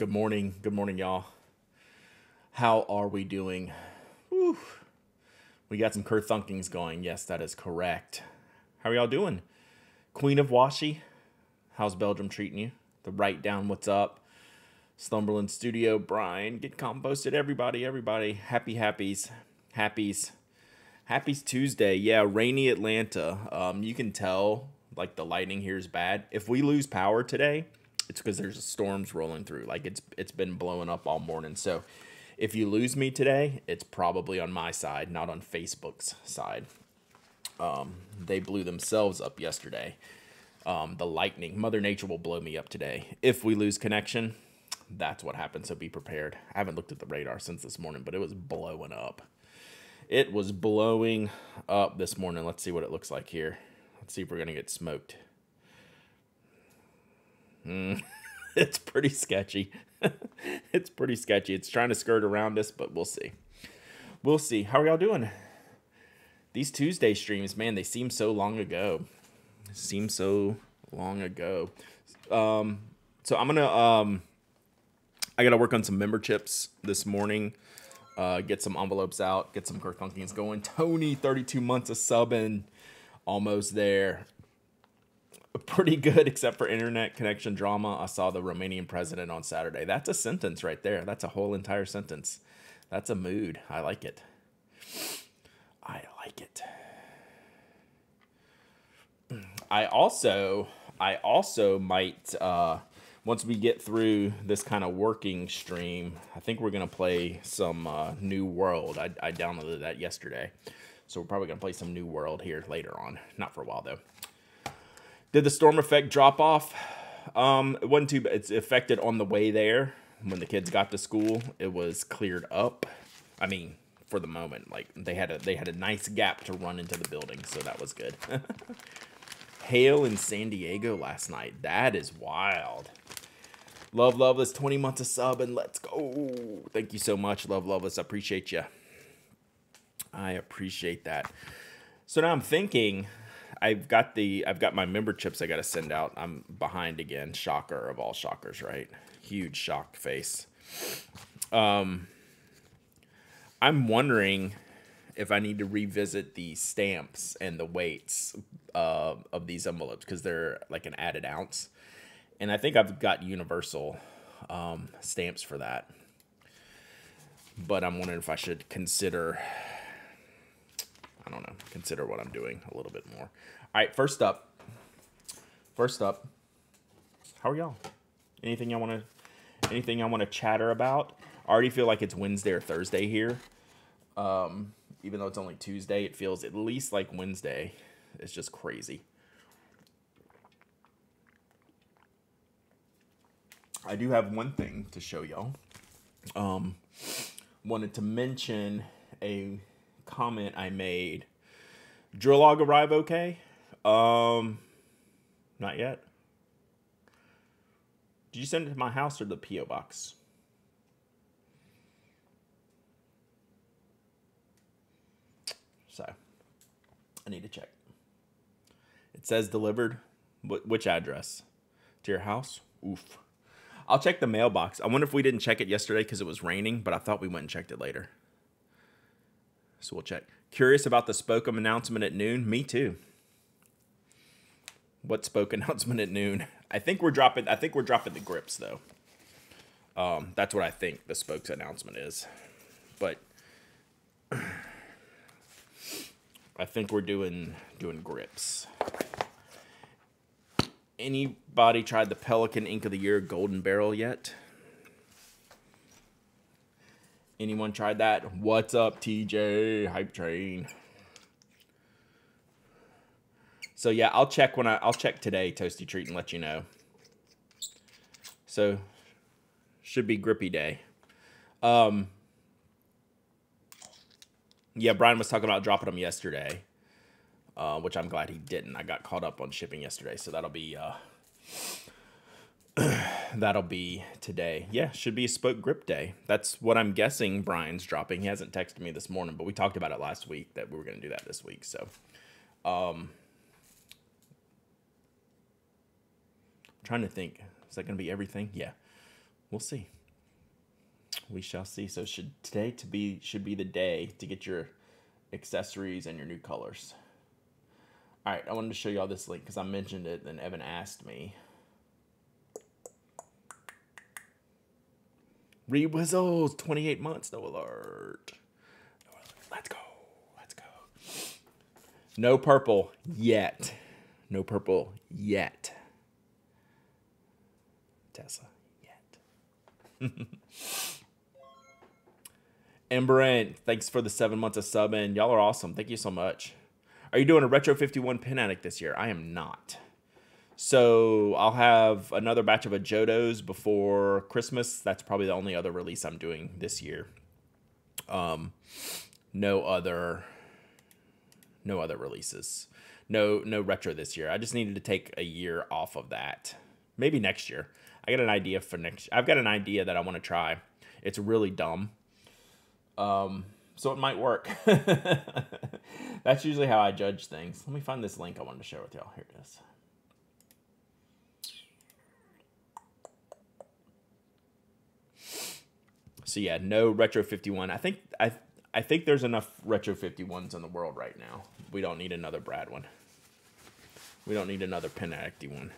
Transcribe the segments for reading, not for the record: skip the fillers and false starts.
Good morning. Good morning, y'all. How are we doing? Whew. We got some Thunkings going. Yes, that is correct. How are y'all doing? Queen of Washi, how's Belgium treating you? The Write Down, what's up? Slumberland Studio, Brian, get composted. Everybody. Happies. Happy's Tuesday. Yeah, rainy Atlanta. You can tell, like, the lighting here is bad. If we lose power today, it's because there's storms rolling through. Like, it's been blowing up all morning. So if you lose me today, it's probably on my side, not on Facebook's side. They blew themselves up yesterday. The lightning, Mother Nature will blow me up today. If we lose connection, that's what happens. So be prepared. I haven't looked at the radar since this morning, but it was blowing up. It was blowing up this morning. Let's see what it looks like here. Let's see if we're going to get smoked. It's pretty sketchy. It's pretty sketchy. It's trying to skirt around us, but we'll see. We'll see. How are y'all doing? These Tuesday streams, man, they seem so long ago. So I'm going to, I got to work on some memberships this morning. Get some envelopes out, get some Thunkings going. Tony, 32 months of subbing, almost there. Pretty good, except for internet connection drama. I saw the Romanian president on Saturday. That's a sentence right there. That's a whole entire sentence. That's a mood. I like it. I also might, once we get through this kind of working stream, I think we're going to play some New World. I downloaded that yesterday. So we're probably going to play some New World here later on. Not for a while, though. Did the storm effect drop off? It wasn't too bad. It's affected on the way there. When the kids got to school, it was cleared up. I mean, for the moment. Like, they had a nice gap to run into the building, so that was good. Hail in San Diego last night. That is wild. Love Loveless, 20 months of sub, and let's go. Thank you so much, Love Loveless. I appreciate you. I appreciate that. So now I'm thinking, I've got my memberships I got to send out. I'm behind again. Shocker of all shockers, right? Huge shock face. I'm wondering if I need to revisit the stamps and the weights of these envelopes, because they're like an added ounce. And I think I've got universal stamps for that. But I'm wondering if I should consider, I don't know, consider what I'm doing a little bit more. All right, first up, how are y'all? Anything I want to chatter about? I already feel like it's Wednesday or Thursday here. Even though it's only Tuesday, it feels at least like Wednesday. It's just crazy. I do have one thing to show y'all. Wanted to mention a comment I made. Drill log arrive okay? Not yet. Did you send it to my house or the P.O. box? So, I need to check. It says delivered. Which address? To your house? Oof. I'll check the mailbox. I wonder if we didn't check it yesterday because it was raining, but I thought we went and checked it later. So we'll check. Curious about the Spokem announcement at noon? Me too. What Spoke announcement at noon? I think we're dropping the grips though. That's what I think the Spoke's announcement is. But I think we're doing grips. Anybody tried the Pelican Ink of the Year Golden Barrel yet? Anyone tried that? What's up, TJ? Hype train. So yeah, I'll check today, Toasty Treat, and let you know. So should be grippy day. Yeah, Brian was talking about dropping them yesterday, which I'm glad he didn't. I got caught up on shipping yesterday, so that'll be today. Yeah, should be a Spoke grip day. That's what I'm guessing Brian's dropping. He hasn't texted me this morning, but we talked about it last week that we were going to do that this week. So, trying to think. Is that going to be everything? Yeah. we'll see. We shall see. So today should be the day to get your accessories and your new colors. All right, I wanted to show you all this link because I mentioned it, and Evan asked me. Rewizzles, 28 months, no alert. Let's go. Let's go. No purple yet. No purple yet. Tessa, yet. Emberent, thanks for the 7 months of subbing. Y'all are awesome. Thank you so much. Are you doing a Retro 51 Pen Addict this year? I am not. So I'll have another batch of Ajodos before Christmas. That's probably the only other release I'm doing this year. No other releases. No retro this year. I just needed to take a year off of that. Maybe next year. I got an idea for next. I've got an idea that I want to try. It's really dumb. So it might work. That's usually how I judge things. Let me find this link I wanted to share with y'all. Here it is. So yeah, no Retro 51. I think there's enough Retro 51s in the world right now. We don't need another Brad one. We don't need another Pen Addict one.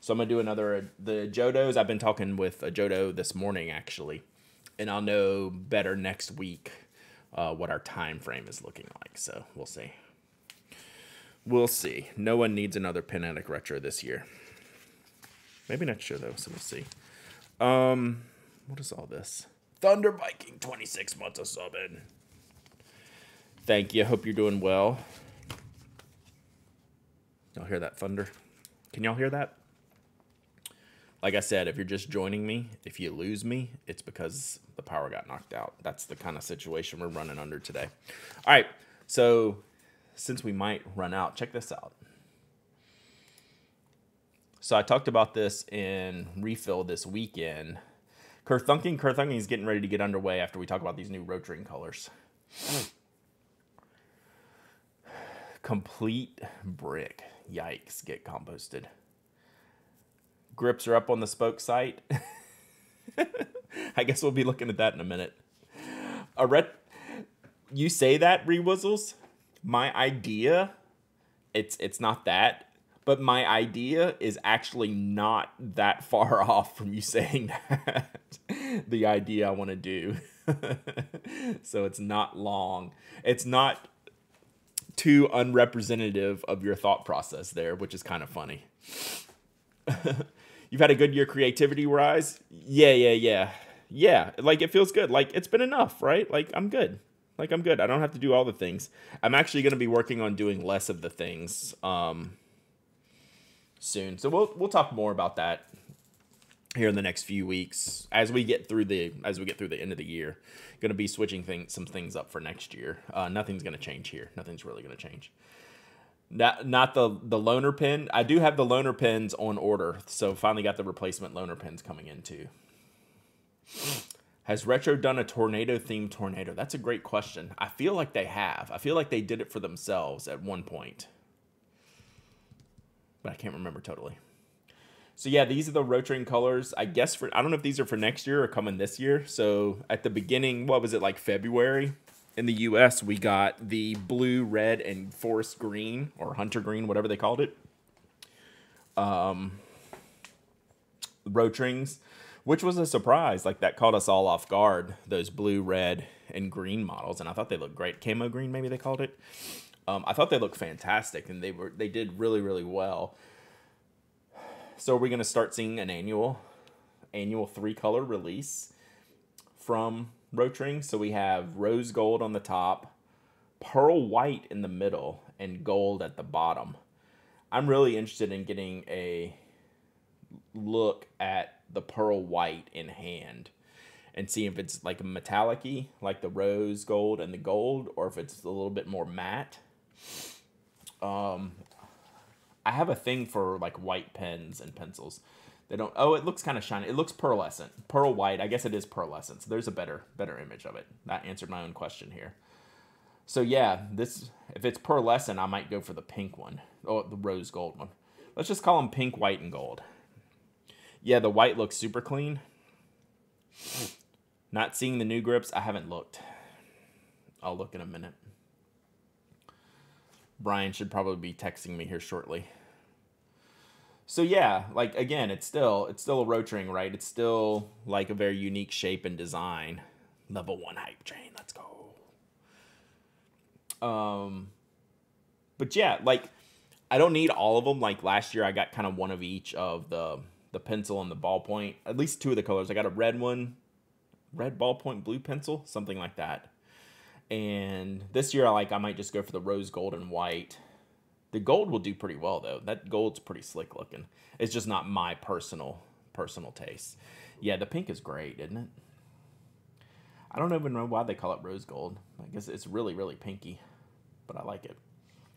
So I'm going to do the Jodos. I've been talking with a Jodo this morning, actually. And I'll know better next week what our time frame is looking like. So we'll see. We'll see. No one needs another Pen Addict Retro this year. Maybe next year, though, so we'll see. What is all this? Thunder Viking, 26 months of subbing. Thank you. Hope you're doing well. Y'all hear that thunder? Can y'all hear that? Like I said, if you're just joining me, if you lose me, it's because the power got knocked out. That's the kind of situation we're running under today. All right, so since we might run out, check this out. So I talked about this in Refill this weekend. Kerthunking is getting ready to get underway after we talk about these new Rotring colors. Complete brick. Yikes, get composted. Grips are up on the spoke site. I guess we'll be looking at that in a minute. You say that, Rewizzles? My idea, it's not that. But my idea is actually not that far off from you saying that. The idea I want to do. So it's not long. It's not too unrepresentative of your thought process there, which is kind of funny. You've had a good year creativity-wise? Yeah. Yeah, like it feels good. Like it's been enough, right? Like I'm good. I don't have to do all the things. I'm actually going to be working on doing less of the things. Soon. So we'll talk more about that here in the next few weeks as we get through the end of the year. Going to be switching some things up for next year. Nothing's going to change here. Nothing's really going to change. Not the loaner pen. I do have the loaner pens on order, so finally got the replacement loaner pens coming in too. Has Retro done a tornado-themed tornado? That's a great question. I feel like they have. I feel like they did it for themselves at one point. But I can't remember totally. So yeah, these are the Rotring colors. I guess I don't know if these are for next year or coming this year. So at the beginning, what was it, like February? In the US, we got the blue, red, and forest green, or hunter green, whatever they called it. Rotrings, which was a surprise. Like that caught us all off guard, those blue, red, and green models. And I thought they looked great. Camo green, maybe they called it. I thought they looked fantastic, and they did really, really well. So are we going to start seeing an annual 3-color release from Rotring? So we have rose gold on the top, pearl white in the middle, and gold at the bottom. I'm really interested in getting a look at the pearl white in hand and see if it's like metallic-y, like the rose gold and the gold, or if it's a little bit more matte. I have a thing for like white pens and pencils. It looks kind of shiny. It looks pearlescent. Pearl white. I guess it is pearlescent. So there's a better image of it. That answered my own question here. So yeah, if it's pearlescent, I might go for the pink one. Oh, the rose gold one. Let's just call them pink, white, and gold. Yeah, the white looks super clean. Not seeing the new grips. I haven't looked. I'll look in a minute. Brian should probably be texting me here shortly. So yeah, like again, it's still a Rotring, right? It's still like a very unique shape and design. Level 1 hype train, let's go. But yeah, like I don't need all of them. Like last year, I got kind of one of each of the pencil and the ballpoint. At least 2 of the colors. I got a red one, red ballpoint, blue pencil, something like that. And this year, I might just go for the rose gold and white. The gold will do pretty well though. That gold's pretty slick looking. It's just not my personal taste. Yeah, the pink is great, isn't it? I don't even know why they call it rose gold. I guess it's really, really pinky, but I like it.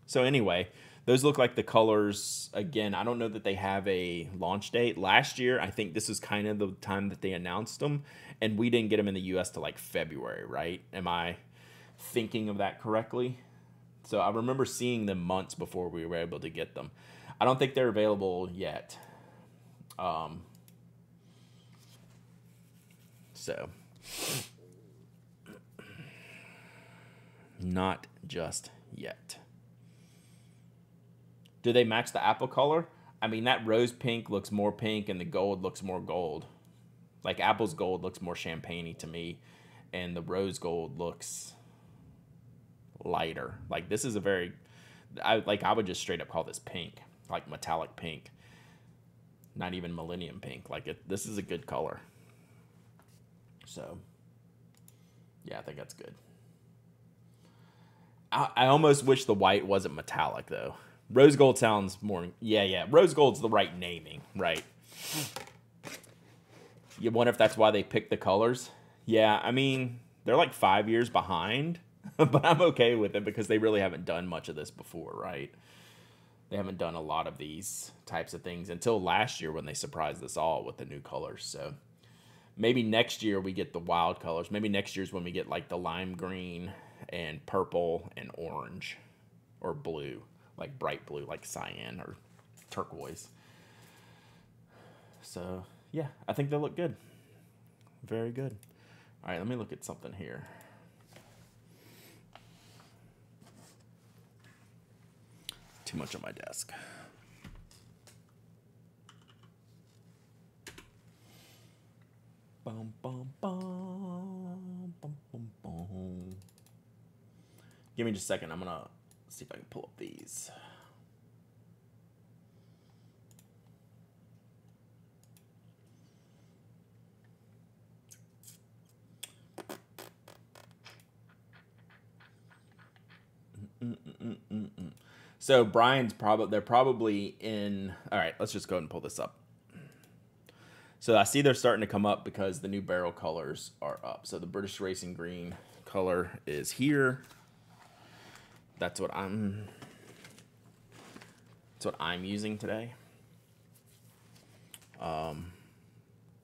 So anyway, those look like the colors. Again, I don't know that they have a launch date. Last year, I think this is kind of the time that they announced them, and we didn't get them in the US till like February, right? Am I thinking of that correctly? So I remember seeing them months before we were able to get them. I don't think they're available yet. So not just yet. Do they match the apple color? I mean, that rose pink looks more pink and the gold looks more gold. Like apple's gold looks more champagne-y to me, and the rose gold looks lighter. Like this is a very, I would just straight up call this pink, like metallic pink, not even millennium pink. This is a good color. So yeah, I think that's good. I almost wish the white wasn't metallic though. Rose gold sounds more, yeah. Rose gold's the right naming, right? You wonder if that's why they picked the colors. Yeah, I mean, they're like 5 years behind. But I'm okay with it because they really haven't done much of this before, right? They haven't done a lot of these types of things until last year when they surprised us all with the new colors. So maybe next year we get the wild colors. Maybe next year's when we get like the lime green and purple and orange or blue, like bright blue, like cyan or turquoise. So yeah, I think they look good. Very good. All right, let me look at something here. Too much on my desk. Bum, bum, bum, bum, bum, bum. Give me just a second. I'm gonna see if I can pull up these. So Brian's they're probably in. All right, let's just go ahead and pull this up. So I see they're starting to come up because the new barrel colors are up. So the British Racing Green color is here. That's what I'm using today.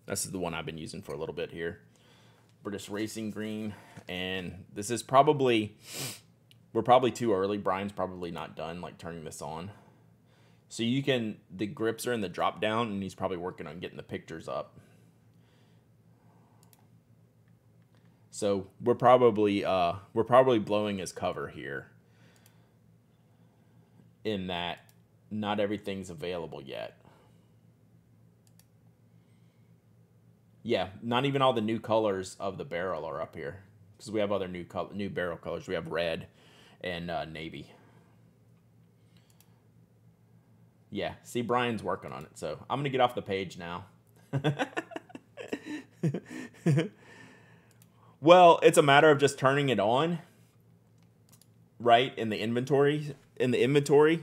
This is the one I've been using for a little bit here. British Racing Green, and this is probably, we're probably too early. Brian's probably not done like turning this on. So you can, the grips are in the drop down, and he's probably working on getting the pictures up. So we're probably blowing his cover here, in that not everything's available yet. Yeah, not even all the new colors of the barrel are up here, because we have other new barrel colors. We have red and navy. Yeah, see, Brian's working on it, so I'm going to get off the page now. Well, it's a matter of just turning it on, right, in the inventory.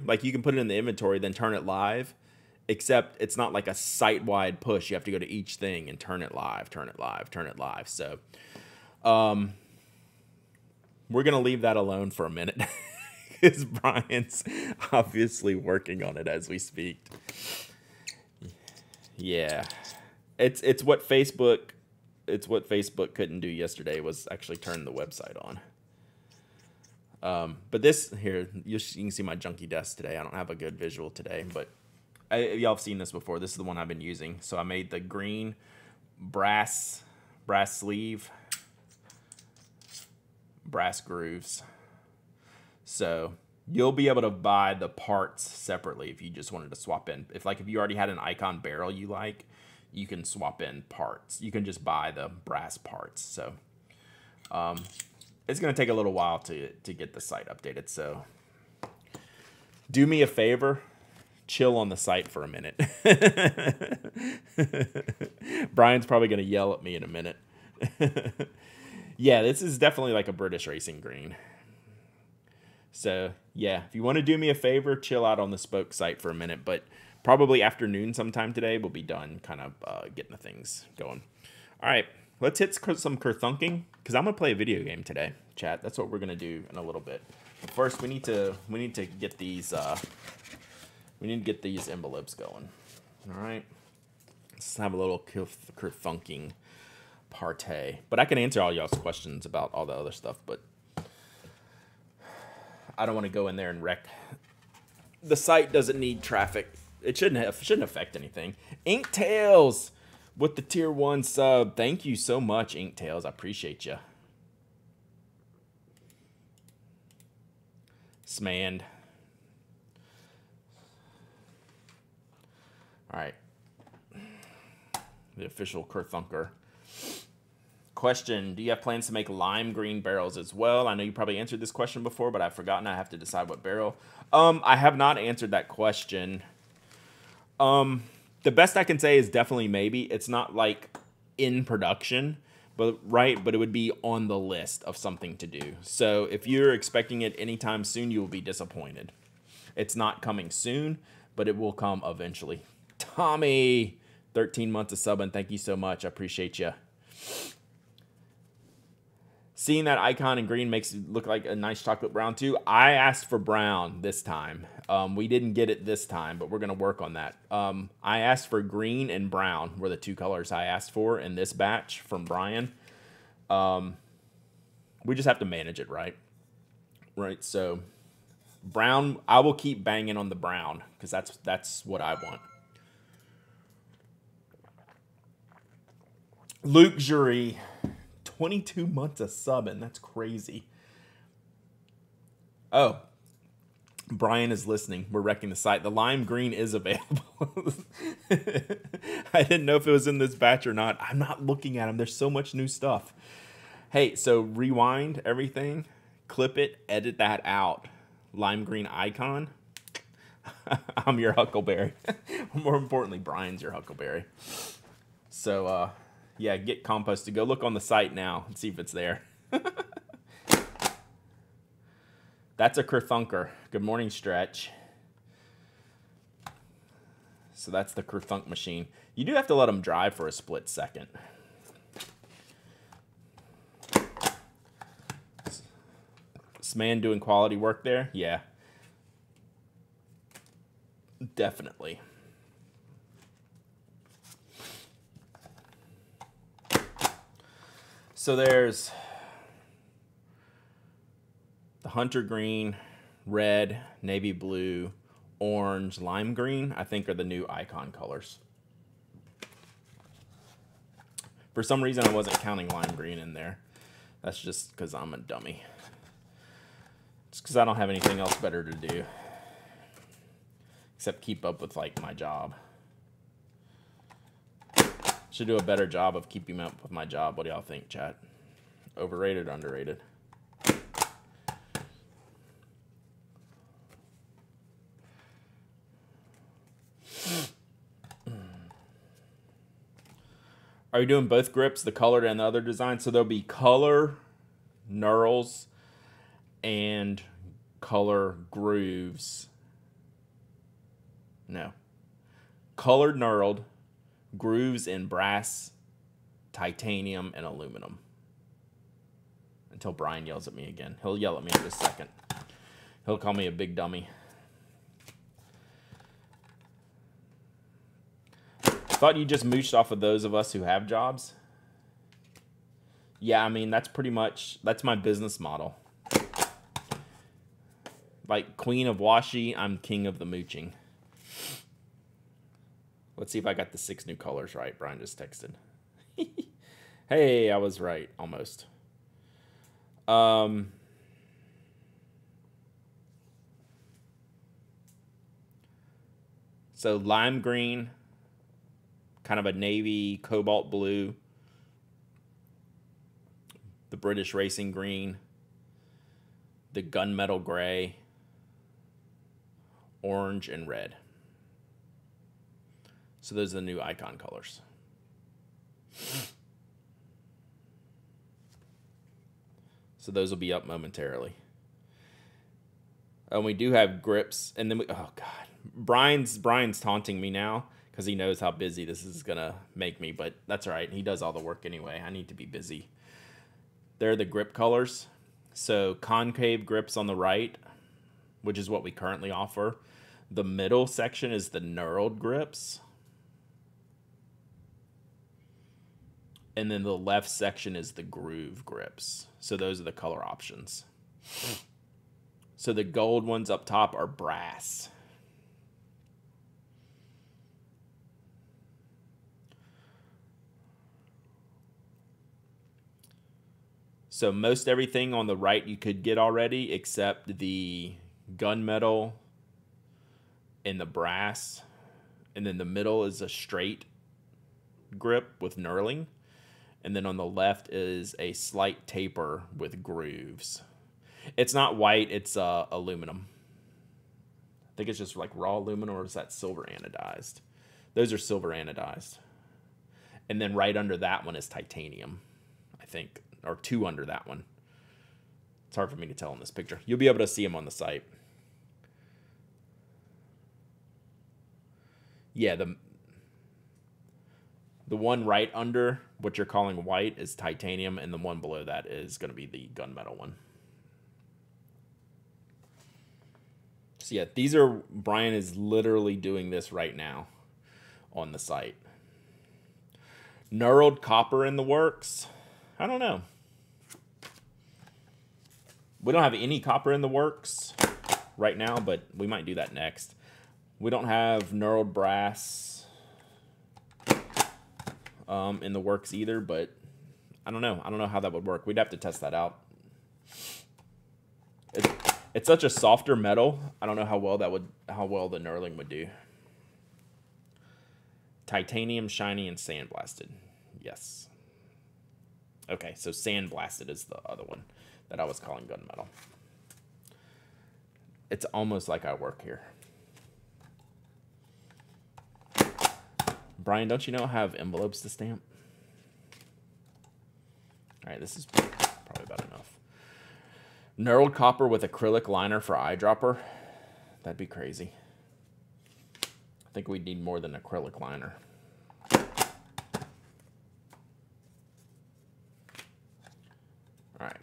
Like you can put it in the inventory, then turn it live, except it's not like a site-wide push. You have to go to each thing and turn it live, turn it live, turn it live. So we're going to leave that alone for a minute. Because Brian's obviously working on it as we speak. Yeah, it's what Facebook couldn't do yesterday, was actually turn the website on. But this here, you can see my junky desk today. I don't have a good visual today, but y'all have seen this before. This is the one I've been using. So I made the green brass brass sleeve, brass grooves. So you'll be able to buy the parts separately if you just wanted to swap in. If you already had an Icon barrel you like, you can swap in parts. You can just buy the brass parts. So it's going to take a little while to get the site updated. So do me a favor, chill on the site for a minute. Brian's probably going to yell at me in a minute. Yeah, this is definitely like a British racing green. So yeah, if you want to do me a favor, chill out on the Spoke site for a minute, but probably afternoon sometime today we'll be done kind of getting the things going. All right, let's hit some kerthunking because I'm gonna play a video game today, chat. That's what we're gonna do in a little bit. But first, we need to get these envelopes going. All right, let's have a little kerthunking partay. But I can answer all y'all's questions about all the other stuff, but I don't want to go in there and wreck. The site doesn't need traffic. It shouldn't affect anything. Inktails with the tier 1 sub. Thank you so much, Inktails. I appreciate you. Smand. All right. The official Kerthunker. Question, do you have plans to make lime green barrels as well? I know you probably answered this question before, but I've forgotten. I have to decide what barrel. I have not answered that question. The best I can say is definitely maybe. It's not like in production, but it would be on the list of something to do. So if you're expecting it anytime soon, you will be disappointed. It's not coming soon, but it will come eventually. Tommy, 13 months of subbing. Thank you so much. I appreciate you. Seeing that icon in green makes it look like a nice chocolate brown too. I asked for brown this time. We didn't get it this time, but we're going to work on that. I asked for green and brown were the two colors I asked for in this batch from Brian. We just have to manage it right. Right, so brown, I will keep banging on the brown because that's what I want. Luxury. 22 months of subbing. That's crazy. Oh, Brian is listening. We're wrecking the site. The lime green is available. I didn't know if it was in this batch or not. I'm not looking at them. There's so much new stuff. Hey, so rewind everything, clip it, edit that out. Lime green icon. I'm your Huckleberry. More importantly, Brian's your Huckleberry. So, yeah, get Compost to go look on the site now and see if it's there. That's a Kerthunker. Good morning, Stretch. So that's the Kerthunk machine. You do have to let them dry for a split second. This man doing quality work there? Yeah. Definitely. So there's the hunter green, red, navy blue, orange, lime green, I think are the new icon colors. For some reason, I wasn't counting lime green in there. That's just because I'm a dummy. It's because I don't have anything else better to do. Except keep up with, like, my job. Should do a better job of keeping up with my job. What do y'all think, chat? Overrated, underrated? Are you doing both grips, the colored and the other design? So there'll be color knurls and color grooves. No. Colored knurled, grooves in brass, titanium, and aluminum. Until Brian yells at me again. He'll yell at me in just a second. He'll call me a big dummy. Thought you just mooched off of those of us who have jobs. Yeah, I mean, that's my business model. Like Queen of Washi, I'm king of the mooching. Let's see if I got the 6 new colors right. Brian just texted. Hey, I was right, almost. Um, so lime green, kind of a navy cobalt blue, the British racing green, the gunmetal gray, orange, and red. So those are the new icon colors. So those will be up momentarily. And we do have grips, and then oh god, Brian's taunting me now because he knows how busy this is gonna make me, but that's all right. He does all the work anyway. I need to be busy. They're the grip colors. So concave grips on the right, which is what we currently offer. The middle section is the knurled grips. And then the left section is the groove grips. So those are the color options. So the gold ones up top are brass. So most everything on the right you could get already except the gunmetal and the brass. And then the middle is a straight grip with knurling. And then on the left is a slight taper with grooves. It's not white, it's aluminum. I think it's just like raw aluminum, or is that silver anodized? Those are silver anodized. And then right under that one is titanium, I think. Or two under that one. It's hard for me to tell in this picture. You'll be able to see them on the site. Yeah, the one right under what you're calling white is titanium, and the one below that is going to be the gunmetal one. So yeah, these are, Brian is literally doing this right now on the site. Knurled copper in the works. I don't know. We don't have any copper in the works right now, but we might do that next. We don't have knurled brass in the works either, but I don't know. I don't know how that would work. We'd have to test that out. It's such a softer metal. I don't know how well the knurling would do. Titanium, shiny, and sandblasted. Yes. Okay, so sandblasted is the other one that I was calling gunmetal. It's almost like I work here. Brian, don't you know I have envelopes to stamp? All right, this is probably about enough. Knurled copper with acrylic liner for eyedropper. That'd be crazy. I think we'd need more than acrylic liner. All right.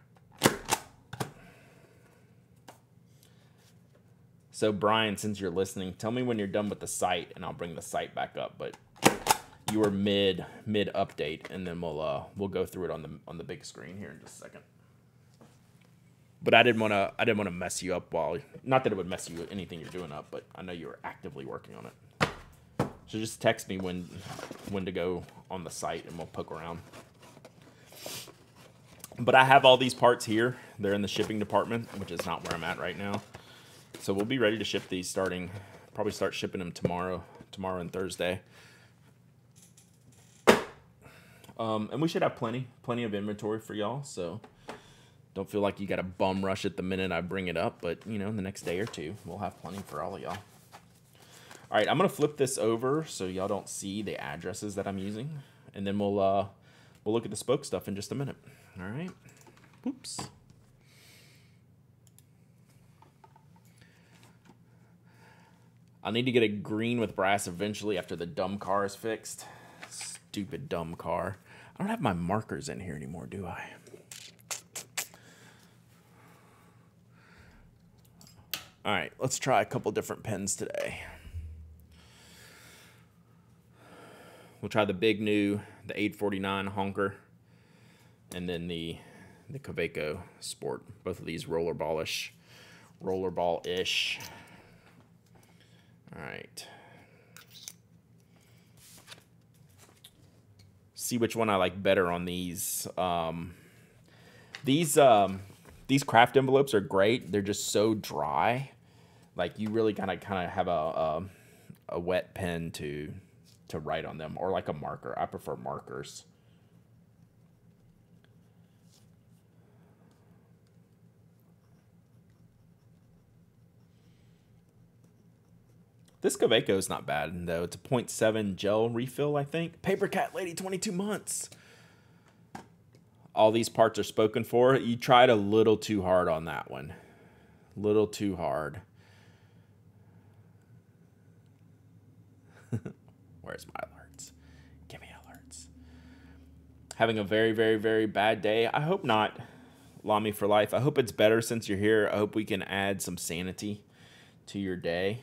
So Brian, since you're listening, tell me when you're done with the site, and I'll bring the site back up. But you were mid update, and then we'll go through it on the big screen here in just a second. But I didn't want to mess you up while, not that it would mess you anything you're doing up, but I know you were actively working on it. So just text me when to go on the site, and we'll poke around. But I have all these parts here. They're in the shipping department, which is not where I'm at right now. So we'll be ready to ship these probably start shipping them tomorrow and Thursday. And we should have plenty of inventory for y'all, so don't feel like you got to bum rush it the minute I bring it up, but you know, in the next day or two, we'll have plenty for all of y'all. All right, I'm going to flip this over so y'all don't see the addresses that I'm using, and then we'll look at the spoke stuff in just a minute. All right. Oops. I'll need to get a green with brass eventually after the dumb car is fixed. Stupid dumb car. I don't have my markers in here anymore, do I? All right, let's try a couple different pens today. We'll try the big new, the 849 Honker, and then the Kaweco Sport. Both of these rollerball-ish. All right. see which one I like better on these. These craft envelopes are great. They're just so dry. Like you really kind of have a wet pen to write on them, or like a marker. I prefer markers. This Kaweco is not bad, though. It's a 0.7 gel refill, I think. Paper Cat Lady, 22 months. All these parts are spoken for. You tried a little too hard on that one. Little too hard. Where's my alerts? Give me alerts. Having a very, very, very bad day. I hope not, Lami for life. I hope it's better since you're here. I hope we can add some sanity to your day.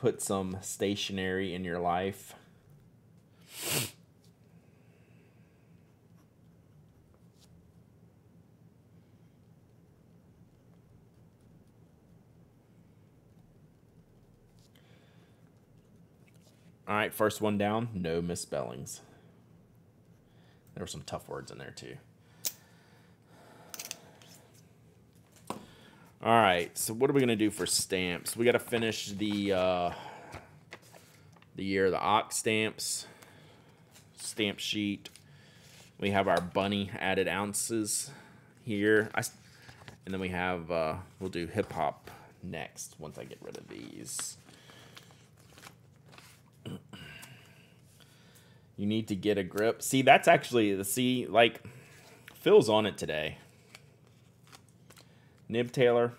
Put some stationery in your life. All right, first one down. No misspellings. There were some tough words in there too. All right, so what are we gonna do for stamps? We gotta finish the year of the ox stamps, stamp sheet. We have our bunny added ounces here, and then we have we'll do hip hop next once I get rid of these. You need to get a grip. See, that's actually like Phil's on it today. Nib Taylor,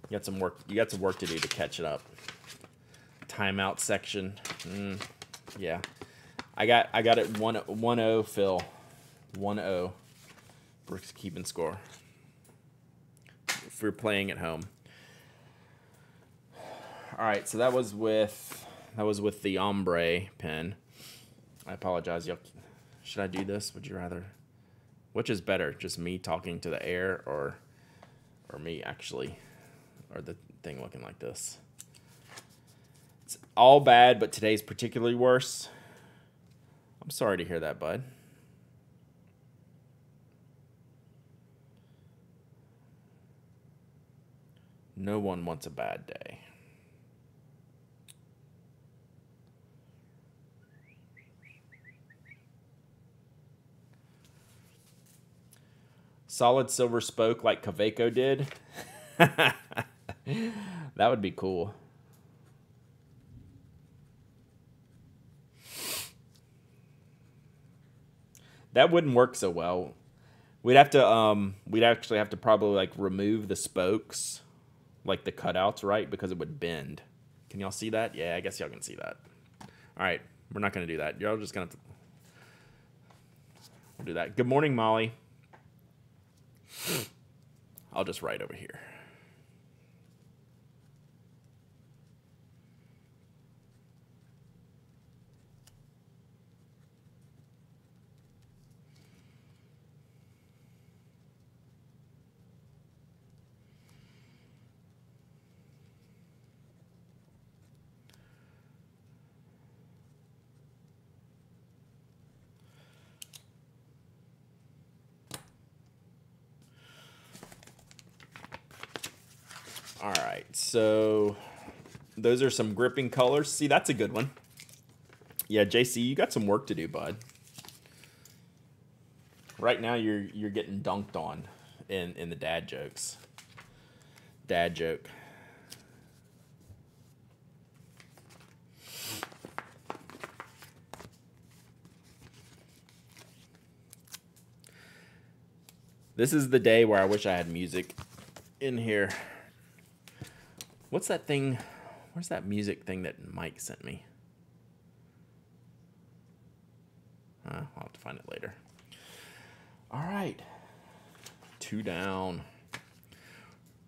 you got some work. You got some work to do to catch it up. Timeout section, yeah. I got it 1-0 Phil, 1-0. Brooks keeping score. If we're playing at home. All right, so that was with the ombre pen. I apologize. Should I do this? Would you rather? Which is better, just me talking to the air, or me actually, or the thing looking like this? It's all bad, but today's particularly worse. I'm sorry to hear that, bud. No one wants a bad day. Solid silver spoke like Kaweco did. That would be cool. That wouldn't work so well. We'd have to we'd actually have to probably like remove the spokes, like the cutouts, right? Because it would bend. Can y'all see that? Yeah, I guess y'all can see that. All right, we're not gonna do that. Y'all just gonna we'll do that. Good morning, Molly. I'll just write over here. All right, so those are some gripping colors. See, that's a good one. Yeah, JC, you got some work to do, bud. Right now, you're getting dunked on in the dad jokes. Dad joke. This is the day where I wish I had music in here. What's that thing? Where's that music thing that Mike sent me? I'll have to find it later. All right. 2 down.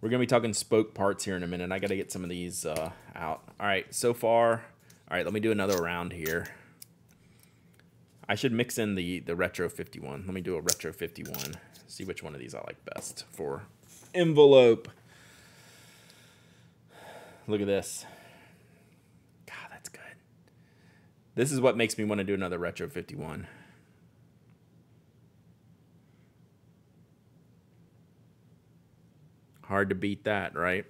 We're going to be talking spoke parts here in a minute. I got to get some of these out. All right, so far. All right, let me do another round here. I should mix in the Retro 51. Let me do a Retro 51. See which one of these I like best for envelope. Look at this. God, that's good. This is what makes me want to do another Retro 51. Hard to beat that, right?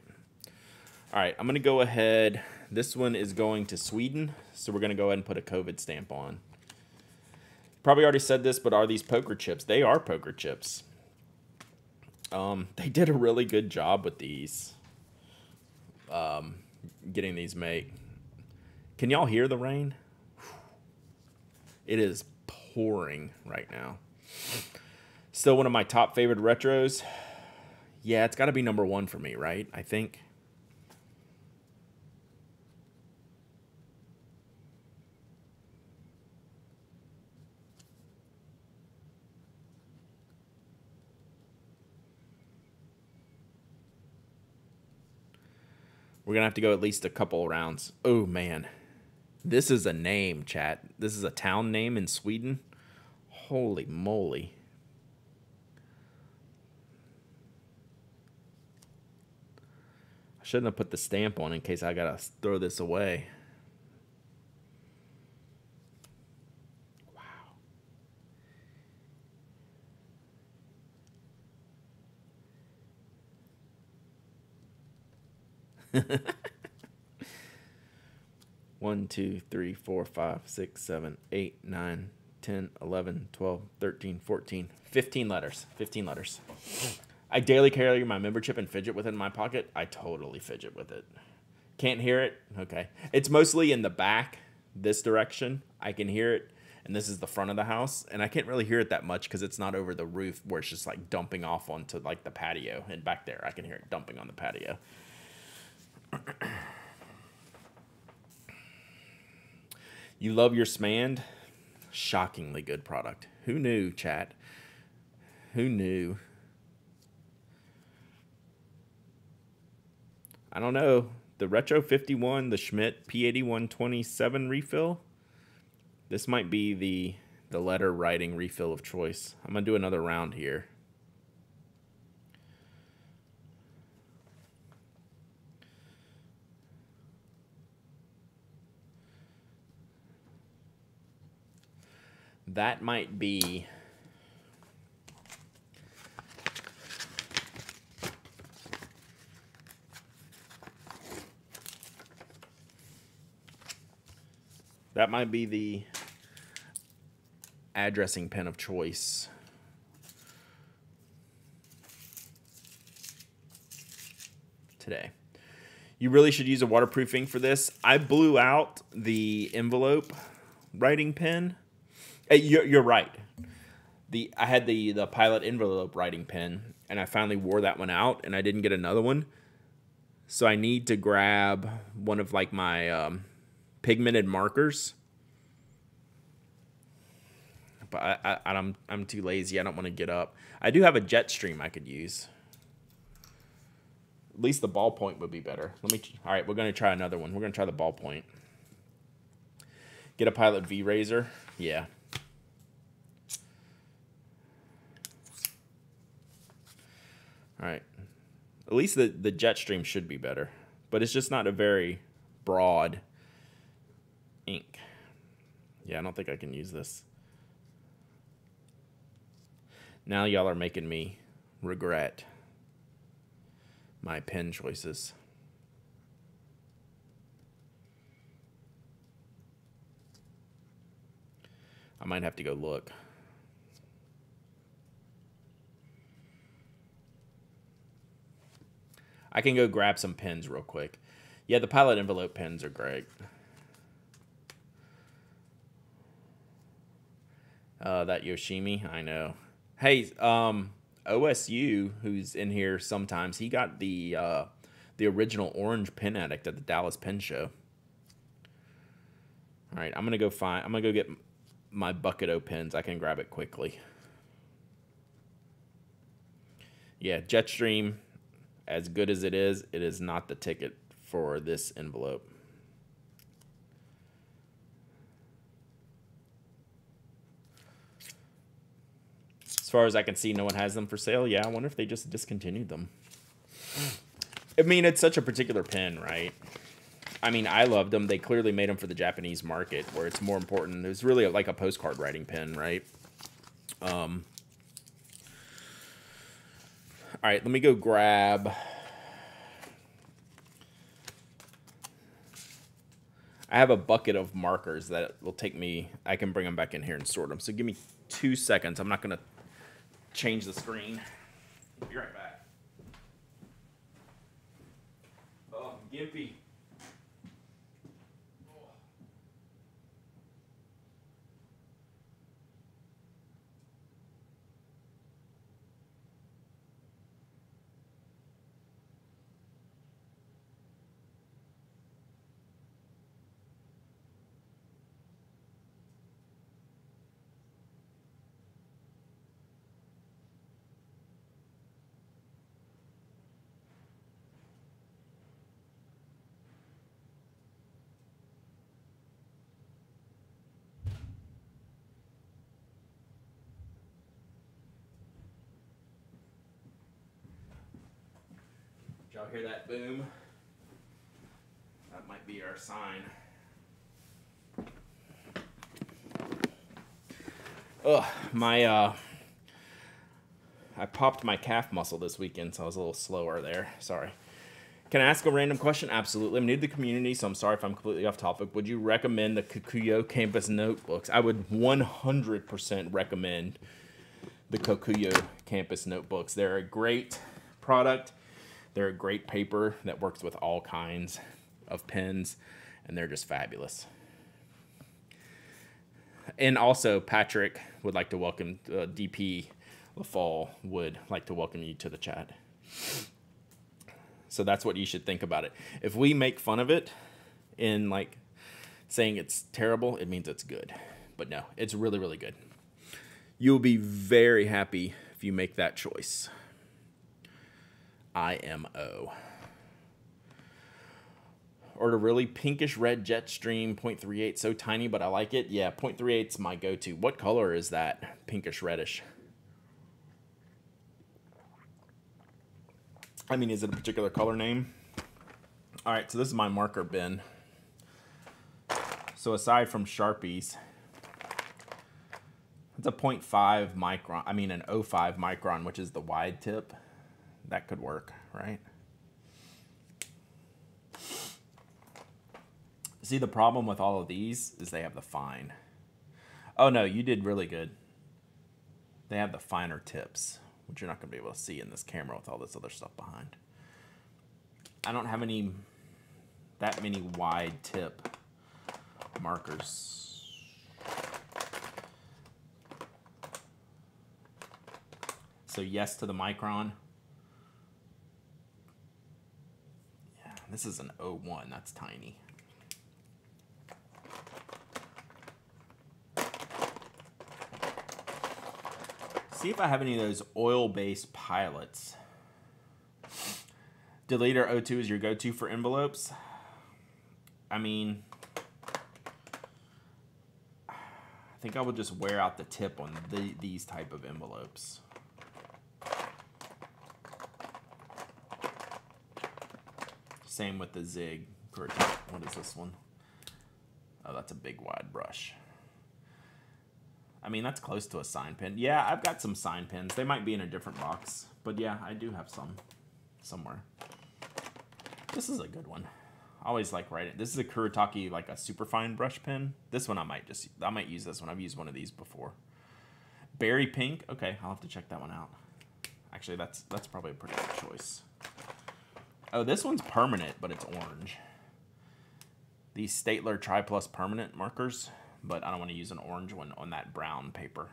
All right, I'm going to go ahead. This one is going to Sweden, so we're going to go ahead and put a COVID stamp on. Probably already said this, but are these poker chips? They are poker chips. They did a really good job with these. Getting these made. Can y'all hear the rain? It is pouring right now. Still one of my top favorite retros. Yeah, it's got to be number one for me, right? I think. We're going to have to go at least a couple rounds. Oh, man. This is a name, chat. This is a town name in Sweden. Holy moly. I shouldn't have put the stamp on in case I got to throw this away. Wow. 1, 2, 3, 4, 5, 6, 7, 8, 9, 10, 11, 12, 13, 14, 15 letters. 15 letters. I daily carry my member chip and fidget with it in my pocket. I totally fidget with it. Can't hear it? Okay. It's mostly in the back, this direction. I can hear it, and this is the front of the house, and I can't really hear it that much because it's not over the roof where it's just like dumping off onto like the patio. And back there, I can hear it dumping on the patio. You love your Smand? Shockingly good product. Who knew, chat? Who knew? I don't know. The Retro 51, the Schmidt P8127 refill. This might be the letter writing refill of choice. I'm going to do another round here. That might be... That might be the addressing pen of choice. Today. You really should use a waterproofing for this. I blew out the envelope writing pen. You're right. I had the Pilot envelope writing pen, and I finally wore that one out, and I didn't get another one. So I need to grab one of like my pigmented markers. But I'm too lazy. I don't want to get up. I do have a Jetstream I could use. At least the ballpoint would be better. All right, we're going to try another one. We're going to try the ballpoint. Get a Pilot V-Razor. Yeah. All right. At least the Jetstream should be better. But it's just not a very broad ink. Yeah, I don't think I can use this. Now y'all are making me regret my pen choices. I might have to go look. I can go grab some pens real quick. Yeah, the Pilot envelope pens are great. That Yoshimi, I know. Hey, OSU, who's in here sometimes, he got the original Orange Pen Addict at the Dallas Pen Show. All right, I'm gonna go get my bucket o' pens. I can grab it quickly. Yeah, Jetstream, as good as it is not the ticket for this envelope. As far as I can see, no one has them for sale. Yeah, I wonder if they just discontinued them. I mean, it's such a particular pen, right? I mean, I loved them. They clearly made them for the Japanese market, where it's more important. It was really like a postcard writing pen, right? All right, let me go grab... I have a bucket of markers that will take me... I can bring them back in here and sort them. So give me 2 seconds. I'm not going to change the screen. Be right back. Oh, Gimpy. Did y'all hear that boom? That might be our sign. Ugh, I popped my calf muscle this weekend, so I was a little slower there. Sorry. Can I ask a random question? Absolutely. I'm new to the community, so I'm sorry if I'm completely off topic. Would you recommend the Kokuyo Campus Notebooks? I would 100% recommend the Kokuyo Campus Notebooks. They're a great product. They're a great paper that works with all kinds of pens, and they're just fabulous. And also, Patrick would like to welcome, DP LaFall would like to welcome you to the chat. So that's what you should think about it. If we make fun of it in like saying it's terrible, it means it's good. But no, it's really, really good. You'll be very happy if you make that choice. IMO. Or the really pinkish red Jetstream 0.38, so tiny, but I like it. Yeah, 0.38 is my go-to. What color is that? Pinkish reddish. I mean, is it a particular color name? All right, so this is my marker bin. So aside from Sharpies, it's a 0.5 micron, I mean an 0.5 micron, which is the wide tip. That could work, right? See, the problem with all of these is they have the fine. Oh no, you did really good. They have the finer tips, which you're not going to be able to see in this camera with all this other stuff behind. I don't have that many wide tip markers. So yes to the micron. Yeah, this is an 0.1, that's tiny. See if I have any of those oil-based pilots. Deleter 02 is your go-to for envelopes. I mean, I think I would just wear out the tip on these type of envelopes. Same with the Zig. What is this one? Oh, that's a big wide brush. I mean, that's close to a sign pen. Yeah, I've got some sign pens. They might be in a different box. But yeah, I do have some somewhere. This is a good one. I always like writing. This is a Kuretake, like a superfine brush pen. This one I might use this one. I've used one of these before. Berry pink. Okay, I'll have to check that one out. Actually, that's probably a pretty good choice. Oh, this one's permanent, but it's orange. These Staedtler Tri-Plus permanent markers, but I don't want to use an orange one on that brown paper.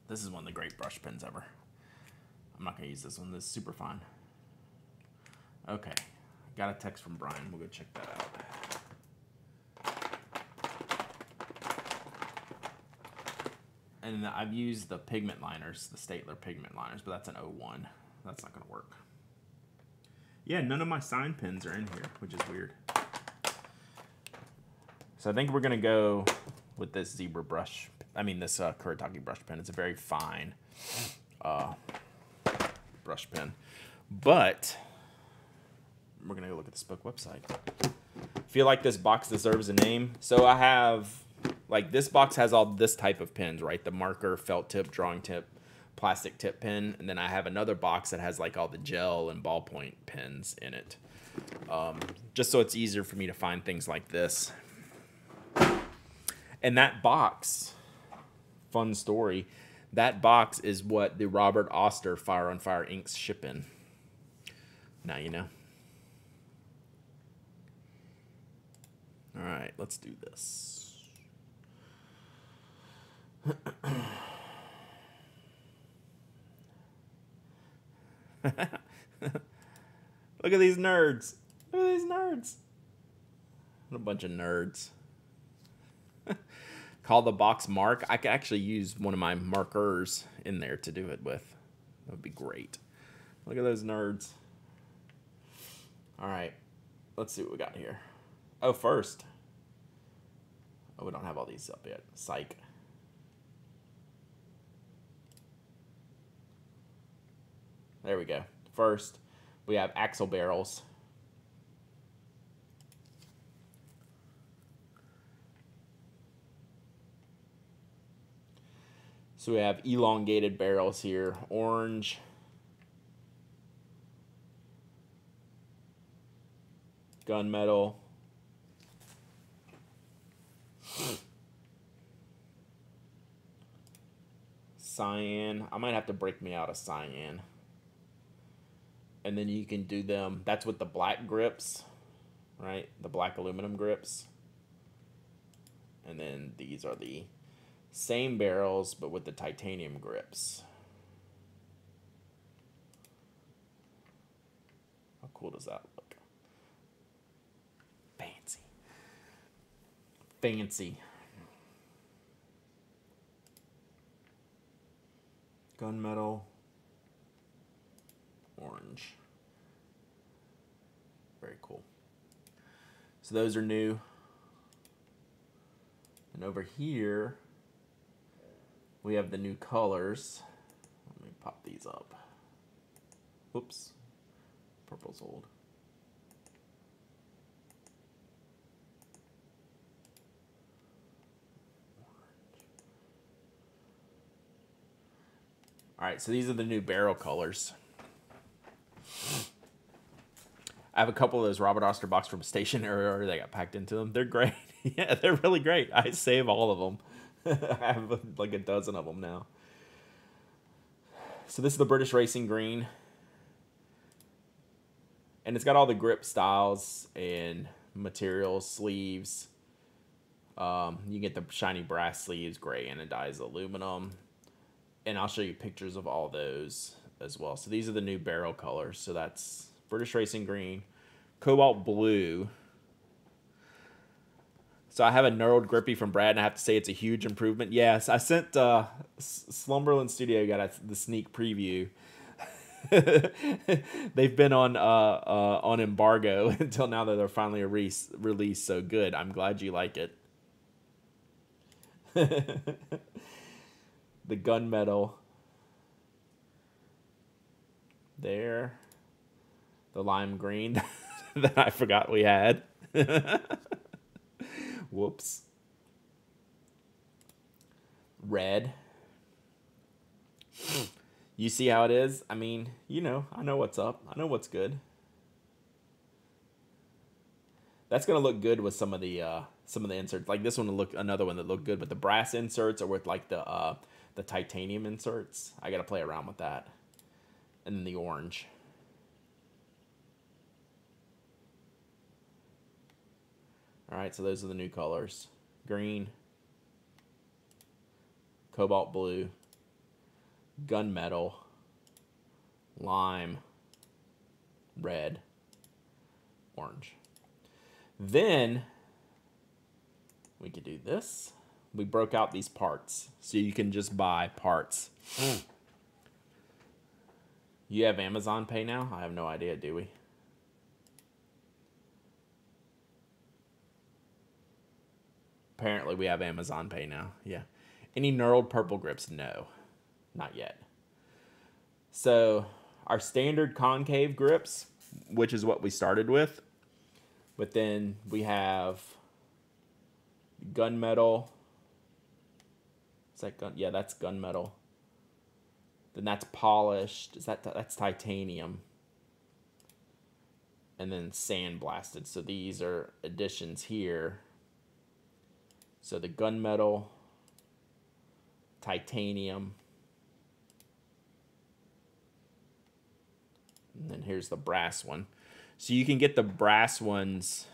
This is one of the great brush pens ever. I'm not going to use this one. This is super fine. Okay. Got a text from Brian. We'll go check that out. And I've used the pigment liners, the Staedtler pigment liners, but that's an 01. That's not going to work. Yeah, none of my sign pins are in here, which is weird. So I think we're going to go with this zebra brush. I mean, this Kuretake brush pen. It's a very fine brush pen. But we're going to go look at this book website. I feel like this box deserves a name. So I have, like, this box has all this type of pens, right? The marker, felt tip, drawing tip, plastic tip pen. And then I have another box that has, like, all the gel and ballpoint pens in it. Just so it's easier for me to find things like this. And that box, fun story, that box is what the Robert Oster Fire on Fire inks ship in. Now you know. All right, let's do this. Look at these nerds. Look at these nerds. What a bunch of nerds. Call the box Mark. I could actually use one of my markers in there to do it with. That would be great. Look at those nerds. All right. Let's see what we got here. Oh, first. Oh, we don't have all these up yet. Psych. There we go. First, we have axle barrels. So we have elongated barrels here. Orange. Gunmetal. Cyan. I might have to break me out a cyan. And then you can do them. That's with the black grips, right? The black aluminum grips. And then these are the same barrels, but with the titanium grips. How cool does that look? Fancy. Fancy. Gunmetal. Orange. Very cool. So those are new. And over here, we have the new colors. Let me pop these up. Whoops. Purple's old. All right, so these are the new barrel colors. I have a couple of those Robert Oster box from stationery order that got packed into them. They're great. Yeah, they're really great. I save all of them. I have like a dozen of them now. So this is the British Racing Green. And it's got all the grip styles and materials, sleeves. You get the shiny brass sleeves, gray anodized aluminum. And I'll show you pictures of all those as well. So these are the new barrel colors. So that's British Racing Green, Cobalt Blue. So I have a knurled grippy from Brad, and I have to say it's a huge improvement. Yes, I sent Slumberland Studio got the sneak preview. They've been on embargo until now that they're finally released. So good. I'm glad you like it. The gunmetal there, the lime green that I forgot we had. Whoops. Red. You see how it is? I mean, you know, I know what's up. I know what's good. That's gonna look good with some of the inserts. Like this one will look, another one that looked good, but the brass inserts are with like the titanium inserts. I gotta play around with that. And then the orange. All right, so those are the new colors. Green, cobalt blue, gunmetal, lime, red, orange. Then we could do this. We broke out these parts, so you can just buy parts. You have Amazon Pay now? I have no idea, do we? Apparently we have Amazon Pay now. Yeah. Any knurled purple grips? No. Not yet. So our standard concave grips, which is what we started with. But then we have gunmetal. Is that gun? Yeah, that's gunmetal. Then that's polished. That's titanium. And then sandblasted. So these are additions here. So the gunmetal, titanium, and then here's the brass one. So you can get the brass ones.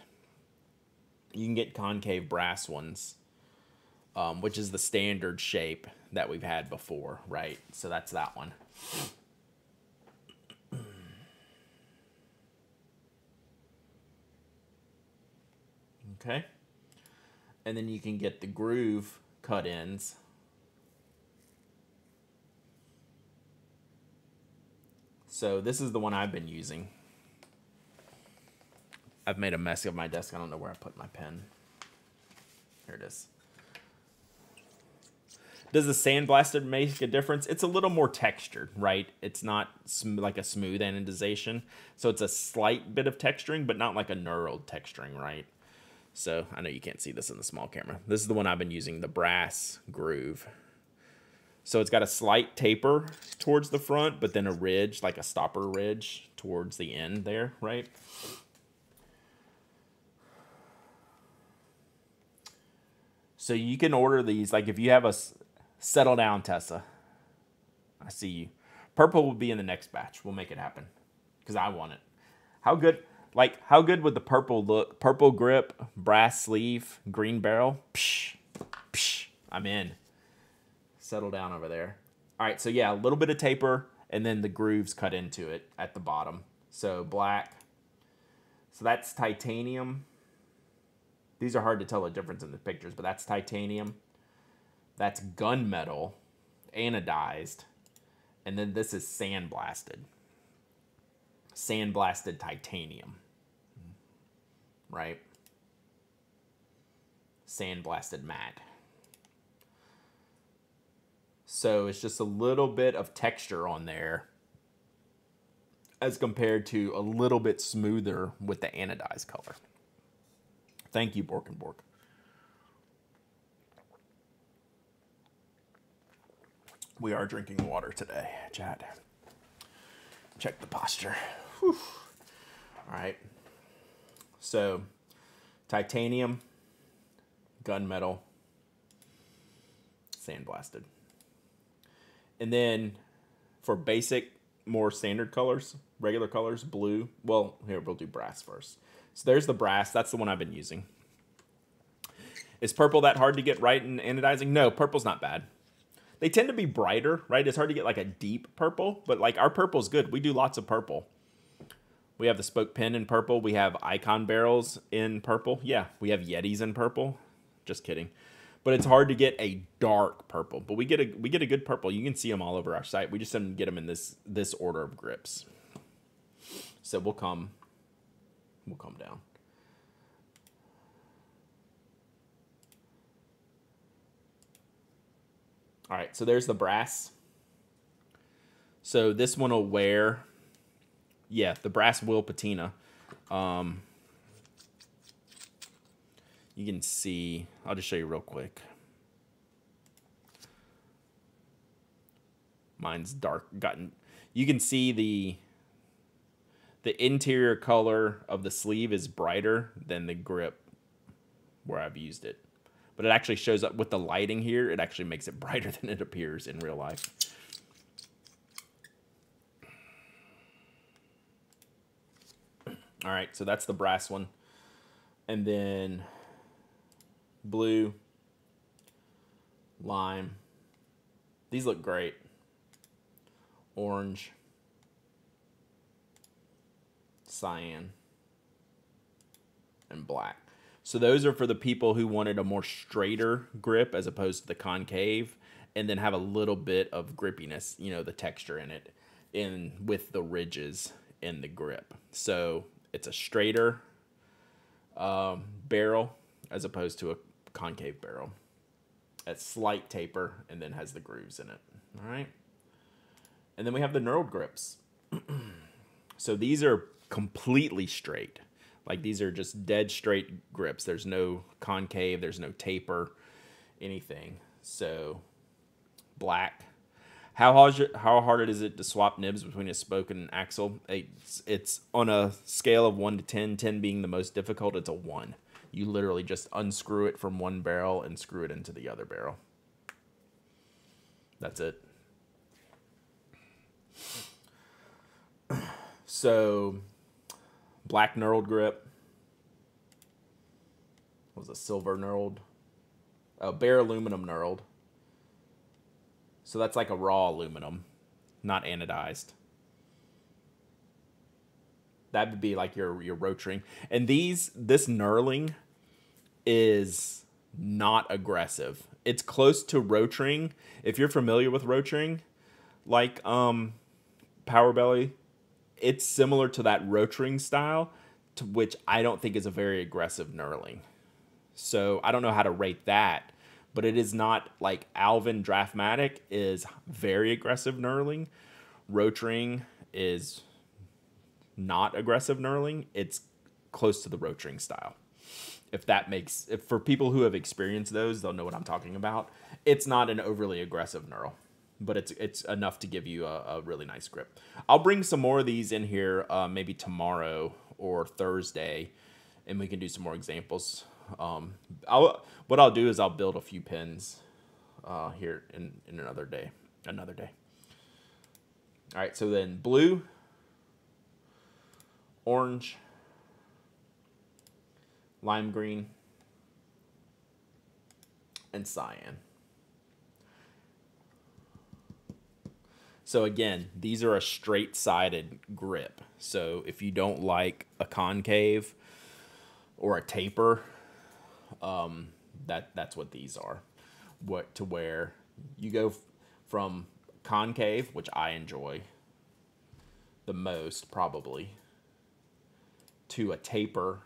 You can get concave brass ones, which is the standard shape that we've had before, right? So that's that one. Okay. And then you can get the groove cut ends. So this is the one I've been using. I've made a mess of my desk. I don't know where I put my pen. Here it is. Does the sandblasted make a difference? It's a little more textured, right? It's not like a smooth anodization. So it's a slight bit of texturing, but not like a knurled texturing, right? So I know you can't see this in the small camera. This is the one I've been using, the brass groove. So it's got a slight taper towards the front, but then a ridge, like a stopper ridge towards the end there, right? So you can order these, like if you have a, settle down, Tessa. I see you. Purple will be in the next batch. We'll make it happen because I want it. How good? Like, how good would the purple look? Purple grip, brass sleeve, green barrel. Psh, psh, I'm in. Settle down over there. All right, so yeah, a little bit of taper, and then the grooves cut into it at the bottom. So black. So that's titanium. These are hard to tell the difference in the pictures, but that's titanium. That's gunmetal, anodized. And then this is sandblasted. Sandblasted titanium. Right? Sandblasted matte. So it's just a little bit of texture on there as compared to a little bit smoother with the anodized color. Thank you, Bork and Bork. We are drinking water today, Chad. Check the posture. Whew. All right. So, titanium, gunmetal, sandblasted. And then for basic, more standard colors, regular colors, blue. Well, here, we'll do brass first. So there's the brass. That's the one I've been using. Is purple that hard to get right in anodizing? No, purple's not bad. They tend to be brighter, right? It's hard to get like a deep purple, but like our purple's good. We do lots of purple. We have the spoke pen in purple. We have Icon barrels in purple. Yeah, we have Yetis in purple. Just kidding. But it's hard to get a dark purple. But we get a good purple. You can see them all over our site. We just didn't get them in this order of grips. So we'll come down. All right, so there's the brass. So this one will wear, yeah, the brass will patina. You can see, I'll just show you real quick. Mine's dark, you can see the interior color of the sleeve is brighter than the grip where I've used it. But it actually shows up with the lighting here. It actually makes it brighter than it appears in real life. All right, so that's the brass one. And then blue, lime. These look great. Orange, cyan, and black. So those are for the people who wanted a more straighter grip as opposed to the concave, and then have a little bit of grippiness, you know, the texture in it, in with the ridges in the grip. So it's a straighter barrel as opposed to a concave barrel. A slight taper and then has the grooves in it. All right. And then we have the knurled grips. So these are completely straight. Like these are just dead straight grips. There's no concave, there's no taper, anything. So black. How hard is it to swap nibs between a spoke and an axle? It's on a scale of 1 to 10, 10 being the most difficult, it's a 1. You literally just unscrew it from one barrel and screw it into the other barrel. That's it. So, black knurled grip. What was a silver knurled? Oh, bare aluminum knurled. So that's like a raw aluminum, not anodized. That would be like your rotring. And this knurling is not aggressive. It's close to rotring. If you're familiar with rotring, like Power Belly, it's similar to that rotring style, to which I don't think is a very aggressive knurling. So I don't know how to rate that, but it is not like Alvin Draftmatic is very aggressive knurling. Rotring is not aggressive knurling. It's close to the rotring style. If for people who have experienced those, they'll know what I'm talking about. It's not an overly aggressive knurl, but it's enough to give you a really nice grip. I'll bring some more of these in here maybe tomorrow or Thursday, and we can do some more examples. What I'll do is I'll build a few pins here in another day. All right, so then blue, orange, lime green, and cyan. So again, these are a straight-sided grip. So if you don't like a concave or a taper, that's what these are. Where you go from concave, which I enjoy the most probably, to a taper.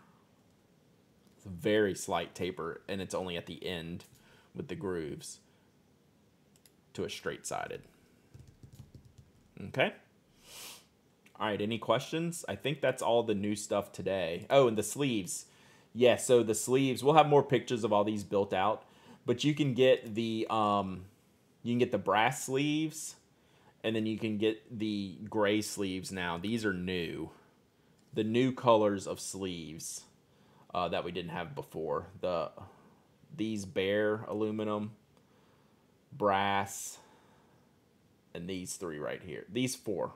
It's a very slight taper, and it's only at the end with the grooves, to a straight-sided. Okay. All right, any questions? I think that's all the new stuff today. Oh, and the sleeves. Yeah, so the sleeves, we'll have more pictures of all these built out, but you can get the brass sleeves, and then you can get the gray sleeves now. These are new. The new colors of sleeves that we didn't have before. These bare aluminum, brass, and these three right here. These four.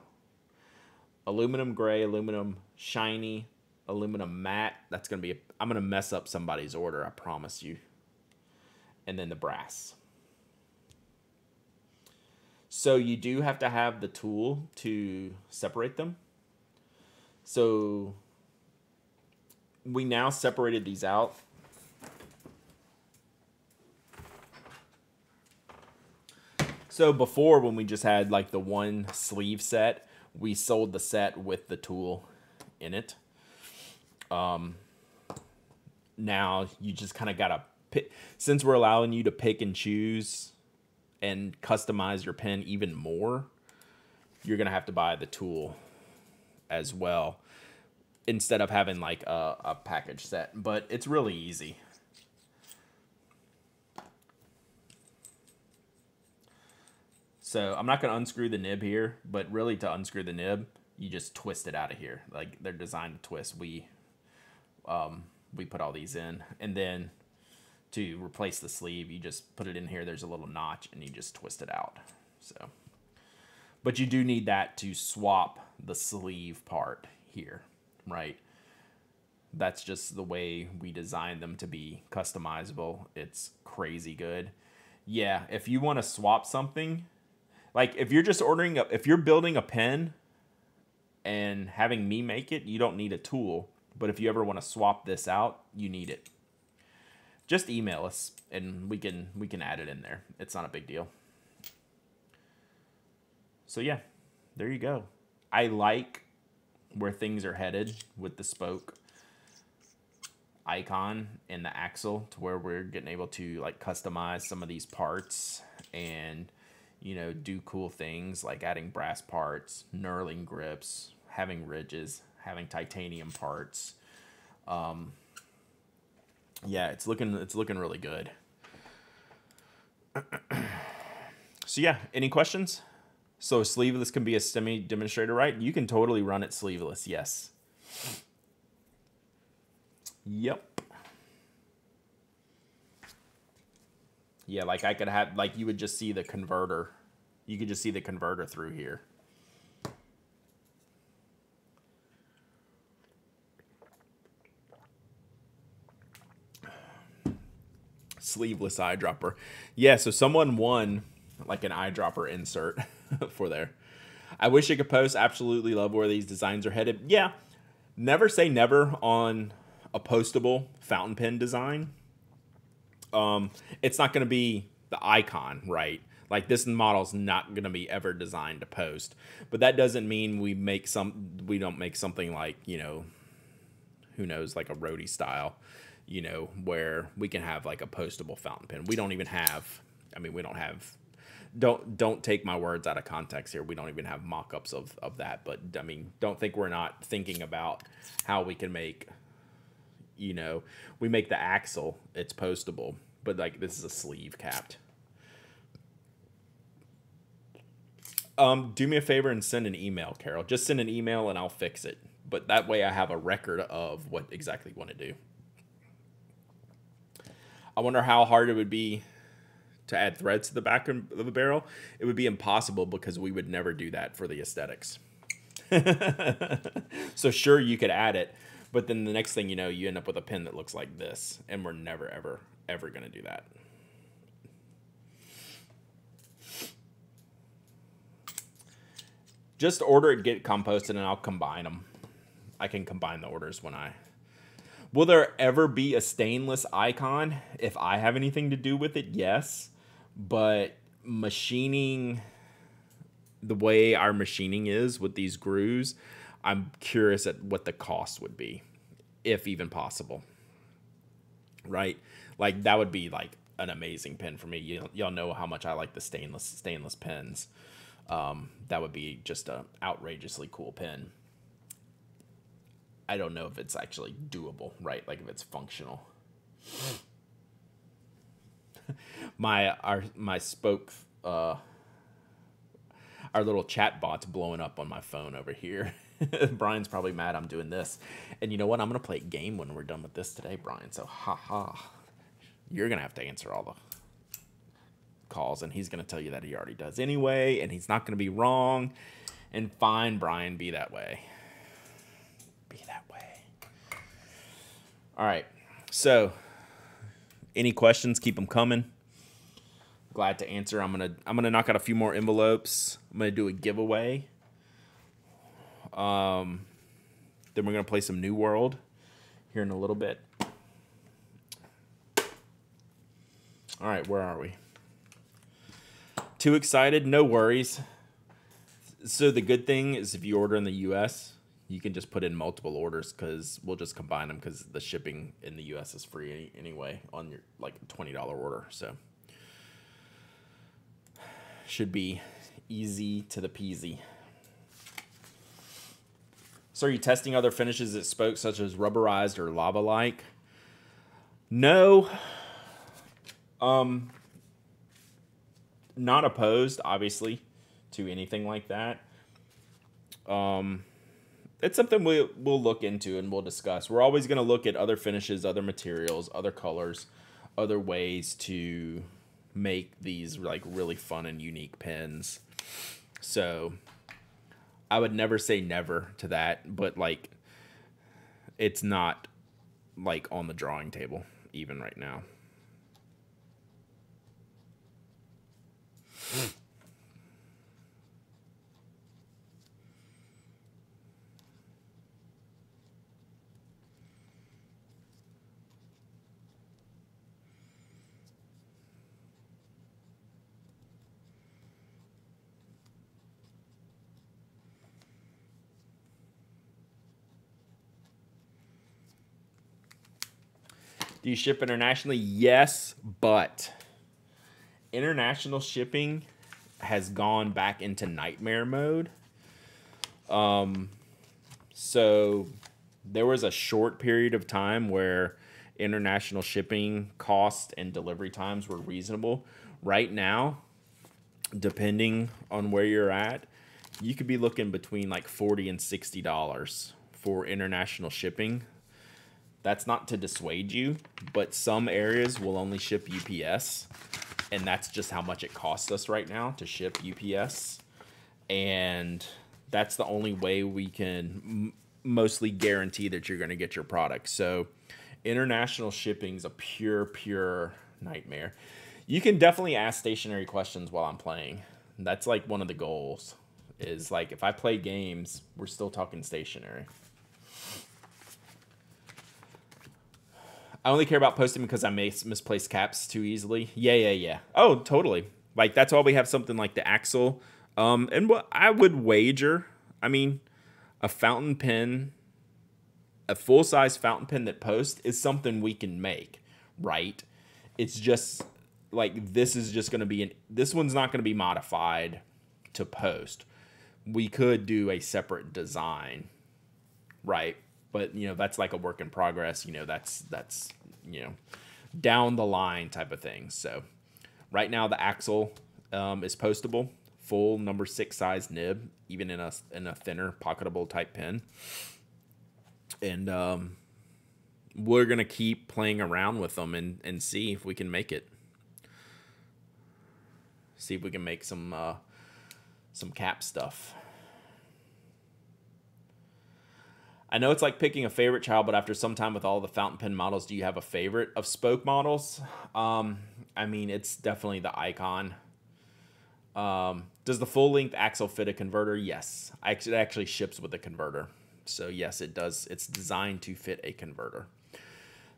Aluminum gray, aluminum shiny, aluminum matte. That's going to be I'm going to mess up somebody's order, I promise you. And then the brass. So you do have to have the tool to separate them. So we now separated these out. So before, when we just had like the one sleeve set, we sold the set with the tool in it. Now you just kind of got to pick, since we're allowing you to pick and choose and customize your pen even more, you're going to have to buy the tool as well, instead of having like a package set. But it's really easy. So I'm not going to unscrew the nib here, but really to unscrew the nib, you just twist it out of here. Like they're designed to twist. We put all these in, and then to replace the sleeve, you just put it in here. There's a little notch, and you just twist it out. So, but you do need that to swap the sleeve part here, right? That's just the way we designed them to be customizable. It's crazy good. Yeah, if you want to swap something, like if you're just if you're building a pen and having me make it, you don't need a tool. But if you ever want to swap this out, you need it. just email us and we can add it in there. It's not a big deal. So yeah, there you go. I like where things are headed with the spoke icon and the axle, to where we're getting able to like customize some of these parts and, you know, do cool things like adding brass parts, knurling grips, having ridges, having titanium parts. Yeah, it's looking really good. So yeah, any questions? So sleeveless can be a semi demonstrator, right? You can totally run it sleeveless, yes. Yep. Yeah, like I could have, like you would just see the converter. You could just see the converter through here. Sleeveless eyedropper. Yeah, so someone won like an eyedropper insert for there. I wish I could post. Absolutely love where these designs are headed. Yeah, never say never on a postable fountain pen design. It's not going to be the icon, right? Like this model's not going to be ever designed to post, but that doesn't mean we don't make something like, you know, who knows, like a roadie style, you know, where we can have like a postable fountain pen. We don't even have, I mean, we don't have, don't take my words out of context here. We don't even have mock-ups of that, but I mean, don't think we're not thinking about how we can make, you know, we make the axle, it's postable, but like this is a sleeve capped. Do me a favor and send an email, Carol. Just send an email and I'll fix it. But that way I have a record of what exactly you want to do. I wonder how hard it would be to add threads to the back of the barrel. It would be impossible because we would never do that for the aesthetics. So sure, you could add it, but then the next thing you know, you end up with a pen that looks like this, and we're never, ever, ever going to do that. Just order it, get composted, and I'll combine them. I can combine the orders when I... Will there ever be a stainless icon? If I have anything to do with it, yes. But machining, the way our machining is with these grooves, I'm curious at what the cost would be, if even possible. Right? Like, that would be, like, an amazing pen for me. Y'all know how much I like the stainless pens. That would be just an outrageously cool pen. I don't know if it's actually doable, right? Like if it's functional. my spoke, our little chat bot's blowing up on my phone over here. Brian's probably mad I'm doing this. And you know what? I'm going to play a game when we're done with this today, Brian. So, haha. You're going to have to answer all the calls, and he's going to tell you that he already does anyway, and he's not going to be wrong. And fine, Brian, be that way. Be that way. All right. So, any questions? Keep them coming. Glad to answer. I'm gonna knock out a few more envelopes. I'm gonna do a giveaway. Then we're gonna play some New World here in a little bit. All right, where are we? Too excited? No worries. So the good thing is if you order in the U.S., you can just put in multiple orders because we'll just combine them because the shipping in the U.S. is free anyway on your like $20 order. So should be easy to the peasy. So are you testing other finishes at Spoke, such as rubberized or lava-like? No. Not opposed, obviously, to anything like that. It's something we'll look into and we'll discuss. We're always going to look at other finishes, other materials, other colors, other ways to make these like really fun and unique pens. So I would never say never to that, but like it's not like on the drawing table even right now. Do you ship internationally? Yes, but international shipping has gone back into nightmare mode. So there was a short period of time where international shipping costs and delivery times were reasonable. Right now, depending on where you're at, you could be looking between like $40 and $60 for international shipping. That's not to dissuade you, but some areas will only ship UPS, and that's just how much it costs us right now to ship UPS. And that's the only way we can mostly guarantee that you're going to get your product. So international shipping is a pure nightmare. You can definitely ask stationary questions while I'm playing. That's like one of the goals, is like if I play games, we're still talking stationary. I only care about posting because I may misplace caps too easily. Yeah. Oh, totally. Like that's why we have something like the Axle. And what I would wager, I mean, a fountain pen, a full-size fountain pen that posts is something we can make, right? It's just like this is just going to be this one's not going to be modified to post. We could do a separate design, right? But that's like a work in progress. That's down the line type of thing. So right now the Axle is postable, full number 6 size nib, even in a thinner pocketable type pen. And we're gonna keep playing around with them and see if we can make it. See if we can make some cap stuff. I know it's like picking a favorite child, but after some time with all the fountain pen models, do you have a favorite of spoke models? I mean, it's definitely the Icon. Does the full-length Axle fit a converter? Yes. It actually ships with a converter. So, yes, it does. It's designed to fit a converter.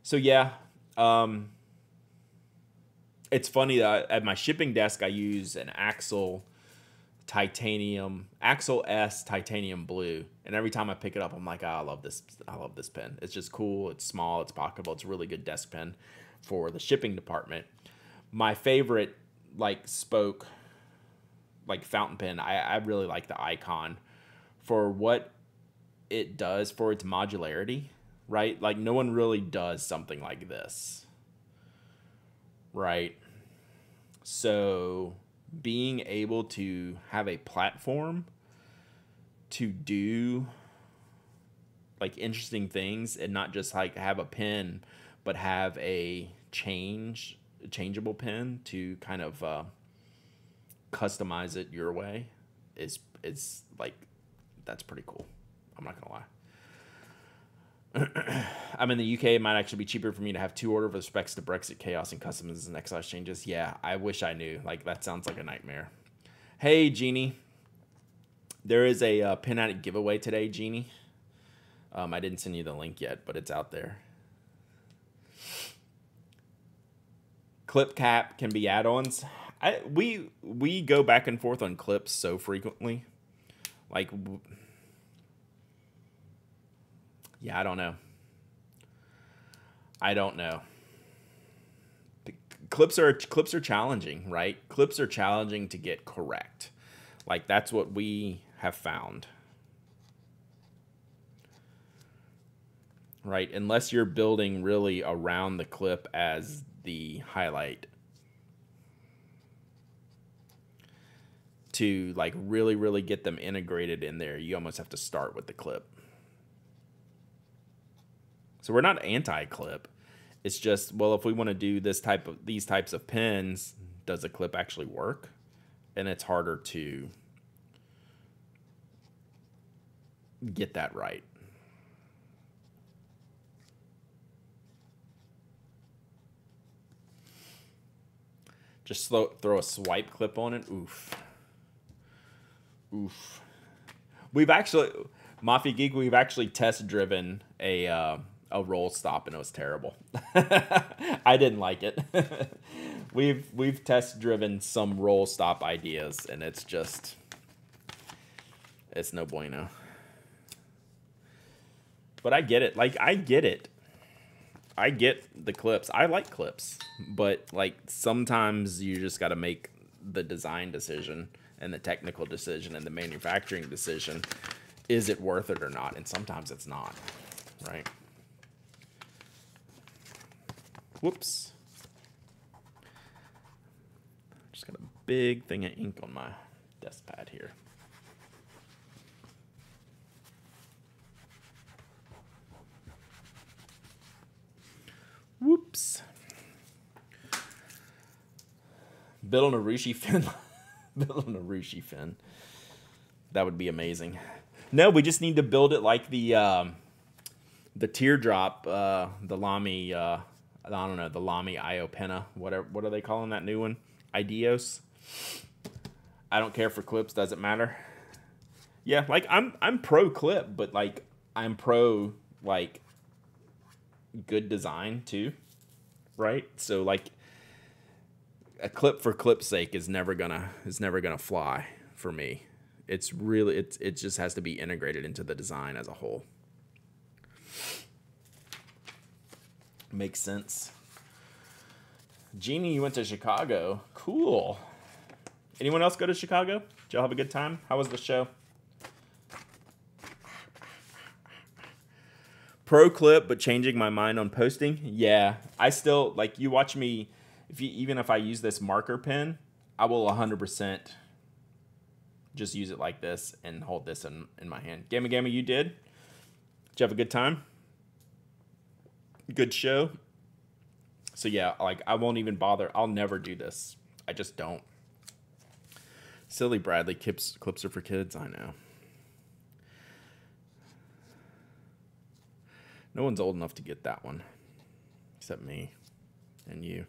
So, yeah. It's funny that at my shipping desk, I use an Axle S titanium blue, and every time I pick it up I'm like, I love this pen. It's just cool, it's small, it's pocketable, it's a really good desk pen for the shipping department. My favorite like spoke like fountain pen, I really like the Icon for what it does for its modularity, right? Like no one really does something like this, right? So being able to have a platform to do like interesting things and not just like have a pen, but have a changeable pen to kind of customize it your way is like, that's pretty cool. I'm not gonna lie. I'm in the UK. It might actually be cheaper for me to have 2 order with respects to Brexit chaos and customs and excise changes. Yeah, I wish I knew. Like, that sounds like a nightmare. Hey, Jeannie. There is a Pen Addict giveaway today, Jeannie. I didn't send you the link yet, but it's out there. Clip cap can be add-ons. We go back and forth on clips so frequently. Like, yeah, I don't know. Clips are challenging, right? Clips are challenging to get correct. Like, that's what we have found. Right? Unless you're building really around the clip as the highlight. To like really get them integrated in there, you almost have to start with the clip. So we're not anti-clip. It's just, well, if we want to do these types of pens, does a clip actually work? And it's harder to get that right. Just throw a swipe clip on it. Oof. We've actually, Mafia Geek, we've actually test driven a roll stop, and it was terrible. I didn't like it. We've test driven some roll stop ideas, and it's no bueno. But I get it. Like, I get it. I get the clips. I like clips, but like sometimes you just got to make the design decision and the technical decision and the manufacturing decision. Is it worth it or not? And sometimes it's not, right? Whoops. Just got a big thing of ink on my desk pad here. Whoops. Build an Arushi fin. Build an Arushi fin. That would be amazing. No, we just need to build it like the teardrop, the Lamy, I don't know, the Lamy Iopena. What are they calling that new one? Ideos. I don't care for clips. Doesn't matter. Yeah, like I'm pro clip, but like I'm pro like good design too, right? So like a clip for clip's sake is never gonna fly for me. It's really it just has to be integrated into the design as a whole. Makes sense. Jeannie, you went to Chicago. Cool. Anyone else go to Chicago? Did y'all have a good time? How was the show? Pro clip, but changing my mind on posting. Yeah, I still like you watch me. Even if I use this marker pen, I will 100% just use it like this and hold this in my hand. Gamma, you did? Did you have a good time? Good show? So yeah, like I won't even bother. I'll never do this. I just don't. Silly Bradley, clips are for kids. I know. No one's old enough to get that one. Except me and you.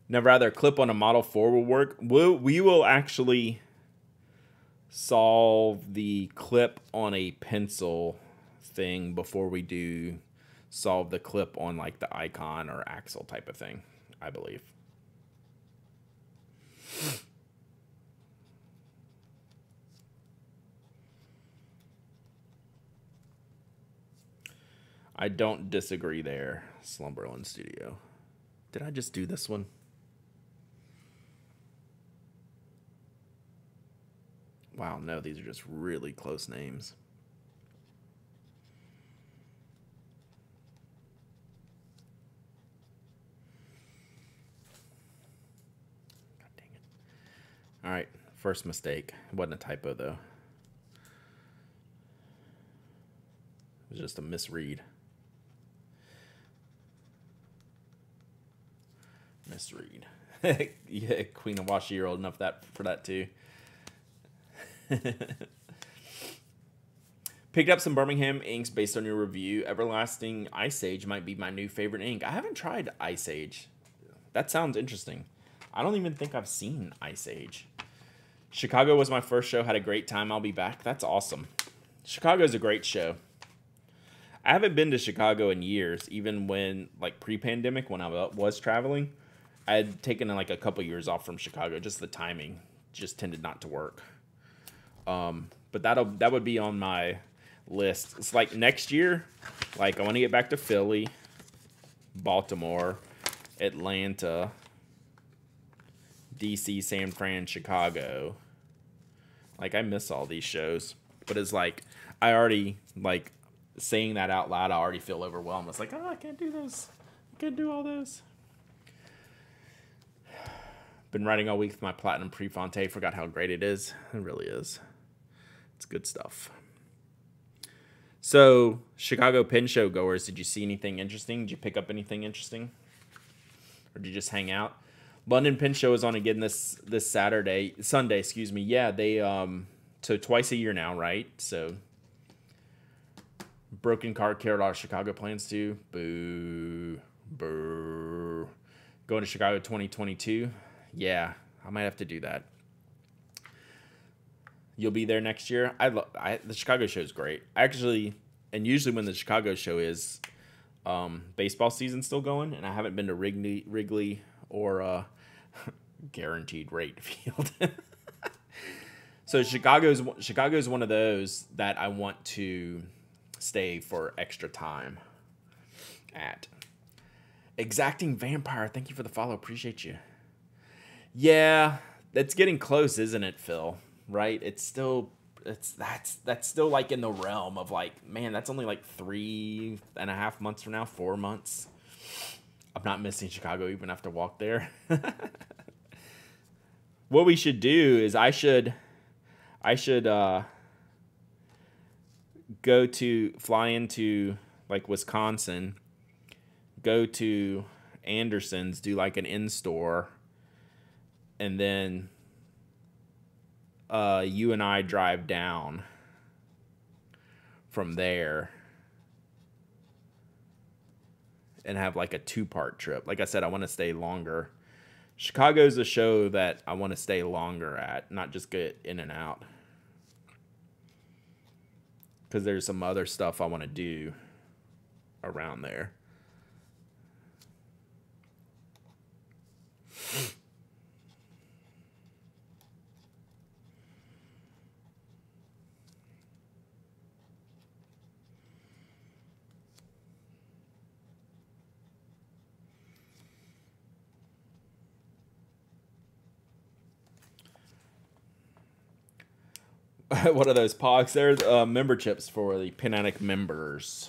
Never rather a clip on a Model 4 will work. We will actually solve the clip on a pencil thing before we do solve the clip on like the icon or axle type of thing, I believe. I don't disagree there, Slumberland Studio. Did I just do this one? Wow, no, these are just really close names. God dang it. All right, first mistake. It wasn't a typo, though. It was just a misread. Misread. Yeah, Queen of Washi, you're old enough for that, too. Picked up some Birmingham inks based on your review. Everlasting Ice Age might be my new favorite ink. I haven't tried Ice Age. That sounds interesting. I don't even think I've seen Ice Age. Chicago was my first show. Had a great time. I'll be back. That's awesome. Chicago's a great show. I haven't been to Chicago in years, even when, like, pre-pandemic, when I was traveling. I had taken, like, a couple years off from Chicago. Just the timing just tended not to work. But that would be on my list. It's like next year, like I want to get back to Philly, Baltimore, Atlanta, DC, San Fran, Chicago. Like I miss all these shows, but it's like I already like saying that out loud. I already feel overwhelmed. It's like, oh, I can't do those. I can't do all those. Been writing all week with my Platinum Prefonte. Forgot how great it is. It really is. It's good stuff. So, Chicago Pen Show goers, did you see anything interesting? Did you pick up anything interesting? Or did you just hang out? London Pen Show is on again this Sunday, excuse me. Yeah, they so twice a year now, right? So Broken Car cared a lot of Chicago plans to. Boo. Boo. Going to Chicago 2022. Yeah, I might have to do that. You'll be there next year. The Chicago show is great. Actually, and usually when the Chicago show is, baseball season's still going, and I haven't been to Wrigley or Guaranteed Rate Field. So Chicago's one of those that I want to stay for extra time at. Exacting Vampire, thank you for the follow. Appreciate you. Yeah, that's getting close, isn't it, Phil? Right? That's still like in the realm of like, man, that's only like 3.5 months from now, 4 months. I'm not missing Chicago even have to walk there. What we should do is I should fly into like Wisconsin, go to Anderson's, do like an in-store, and then you and I drive down from there and have like a 2-part trip. Like I said, I want to stay longer. Chicago's a show that I want to stay longer at, not just get in and out. Because there's some other stuff I want to do around there. What are those pogs? There's member chips for the Pinatic members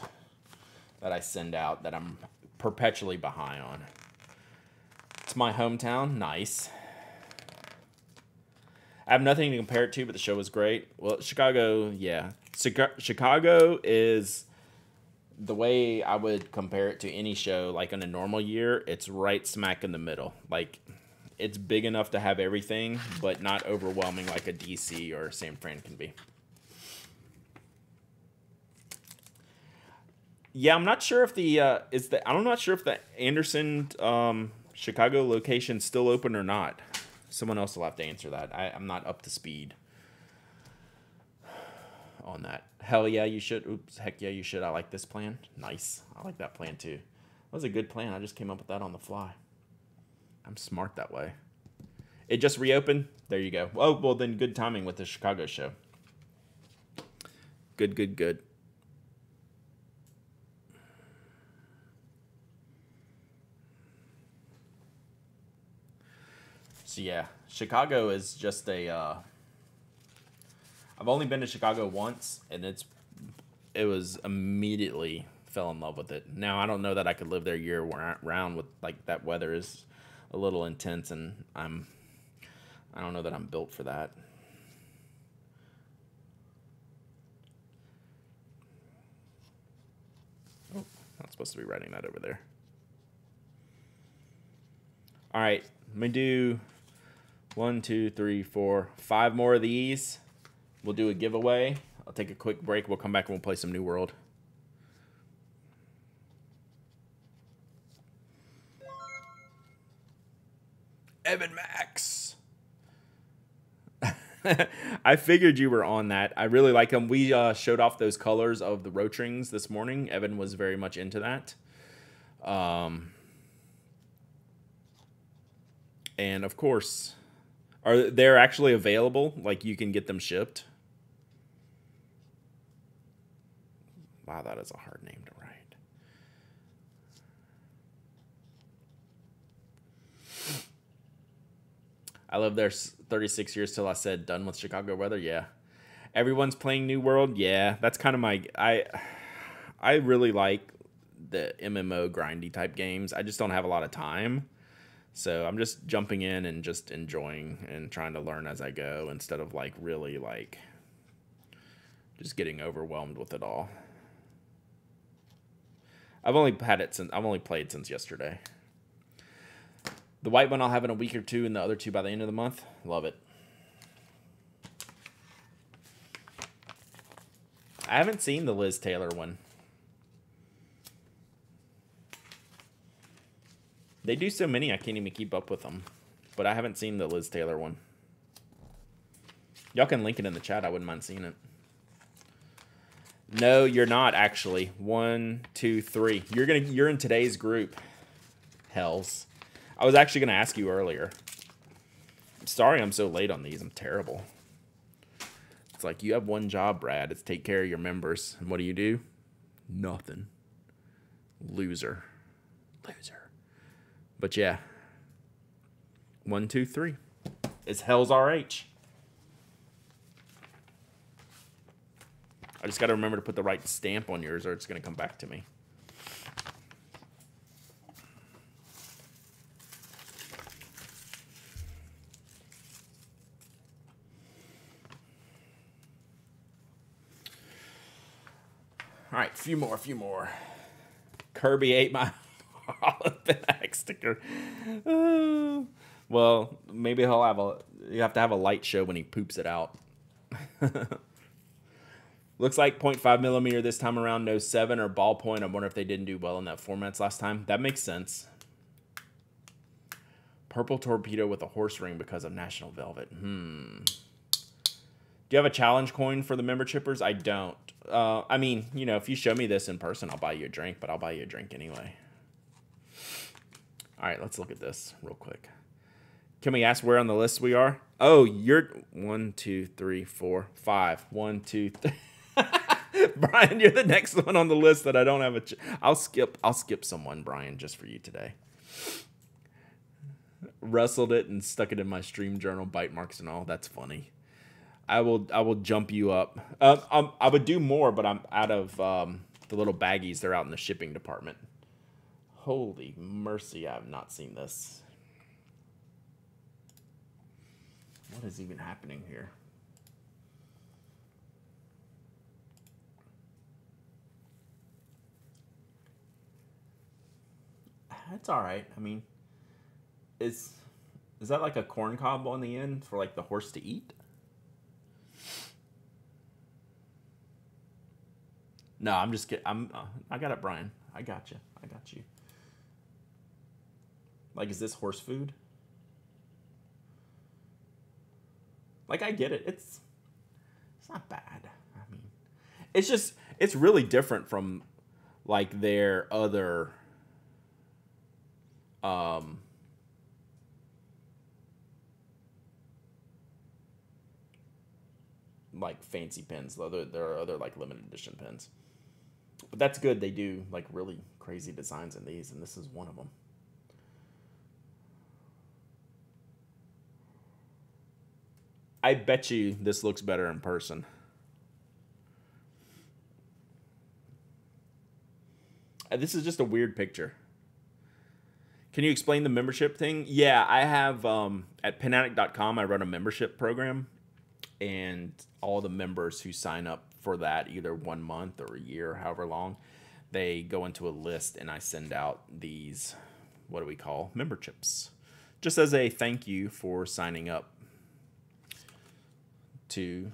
that I send out that I'm perpetually behind on. It's my hometown. Nice. I have nothing to compare it to, but the show was great. Well, Chicago, yeah. Chicago is the way I would compare it to any show. Like in a normal year, it's right smack in the middle. Like, it's big enough to have everything, but not overwhelming like a DC or San Fran can be. Yeah, I'm not sure if I'm not sure if the Anderson Chicago location's still open or not. Someone else will have to answer that. I'm not up to speed on that. Hell yeah, you should. Oops, heck yeah, you should. I like this plan. Nice. I like that plan too. That was a good plan. I just came up with that on the fly. I'm smart that way. It just reopened. There you go. Oh, well then good timing with the Chicago show. Good, good, good. So yeah, Chicago is just a I've only been to Chicago once, and it was immediately fell in love with it. Now I don't know that I could live there year round with like that weather is a little intense, and I don't know that I'm built for that. Oh, not supposed to be writing that over there. All right, let me do 1, 2, 3, 4, 5 more of these. We'll do a giveaway. I'll take a quick break. We'll come back and we'll play some New World. Evan Max. I figured you were on that. I really like them. We showed off those colors of the Rotrings this morning. Evan was very much into that. And of course, they're actually available? Like you can get them shipped? Wow, that is a hard name to write. I lived there 36 years till I said done with Chicago weather. Yeah. Everyone's playing New World. Yeah. That's kind of my... I really like the MMO grindy type games. I just don't have a lot of time. So I'm just jumping in and just enjoying and trying to learn as I go instead of like really like just getting overwhelmed with it all. I've only played since yesterday. The white one I'll have in a week or two, and the other two by the end of the month. Love it. I haven't seen the Liz Taylor one. They do so many, I can't even keep up with them. But I haven't seen the Liz Taylor one. Y'all can link it in the chat. I wouldn't mind seeing it. No, you're not actually. 1, 2, 3. You're in today's group. Hells. I was actually gonna ask you earlier. I'm sorry I'm so late on these. I'm terrible. It's like, you have one job, Brad. It's take care of your members. And what do? Nothing. Loser. But yeah. 1, 2, 3. It's Hell's RH. I just got to remember to put the right stamp on yours or it's going to come back to me. All right, a few more. Kirby ate my holoback sticker. Well, maybe he'll have you have to have a light show when he poops it out. Looks like 0.5 millimeter this time around, no 7 or ballpoint. I wonder if they didn't do well in that formats last time. That makes sense. Purple torpedo with a horse ring because of National Velvet. Do you have a challenge coin for the member chippers? I don't. I mean, you know, if you show me this in person, I'll buy you a drink, but I'll buy you a drink anyway. All right, let's look at this real quick. Can we ask where on the list we are? Oh, you're 1, 2, 3, 4, 5. 1, 2, 3. Brian, you're the next one on the list that I don't have I'll skip someone, Brian, just for you today. Wrestled it and stuck it in my stream journal, bite marks and all. That's funny. I will jump you up. I would do more, but I'm out of the little baggies. They're out in the shipping department. Holy mercy, I have not seen this. What is even happening here? It's all right. I mean, is that like a corn cob on the end for like the horse to eat? No, I'm just kidding. I got it, Brian. I got you. Like, is this horse food? Like, I get it. It's not bad. I mean, it's really different from like their other like fancy pens. There are other like limited edition pens. But that's good. They do like really crazy designs in these, and this is one of them. I bet you this looks better in person. This is just a weird picture. Can you explain the membership thing? Yeah, I have at penaddict.com, I run a membership program, and all the members who sign up for that, either 1 month or a year, however long, they go into a list and I send out these, what do we call, memberships, just as a thank you for signing up to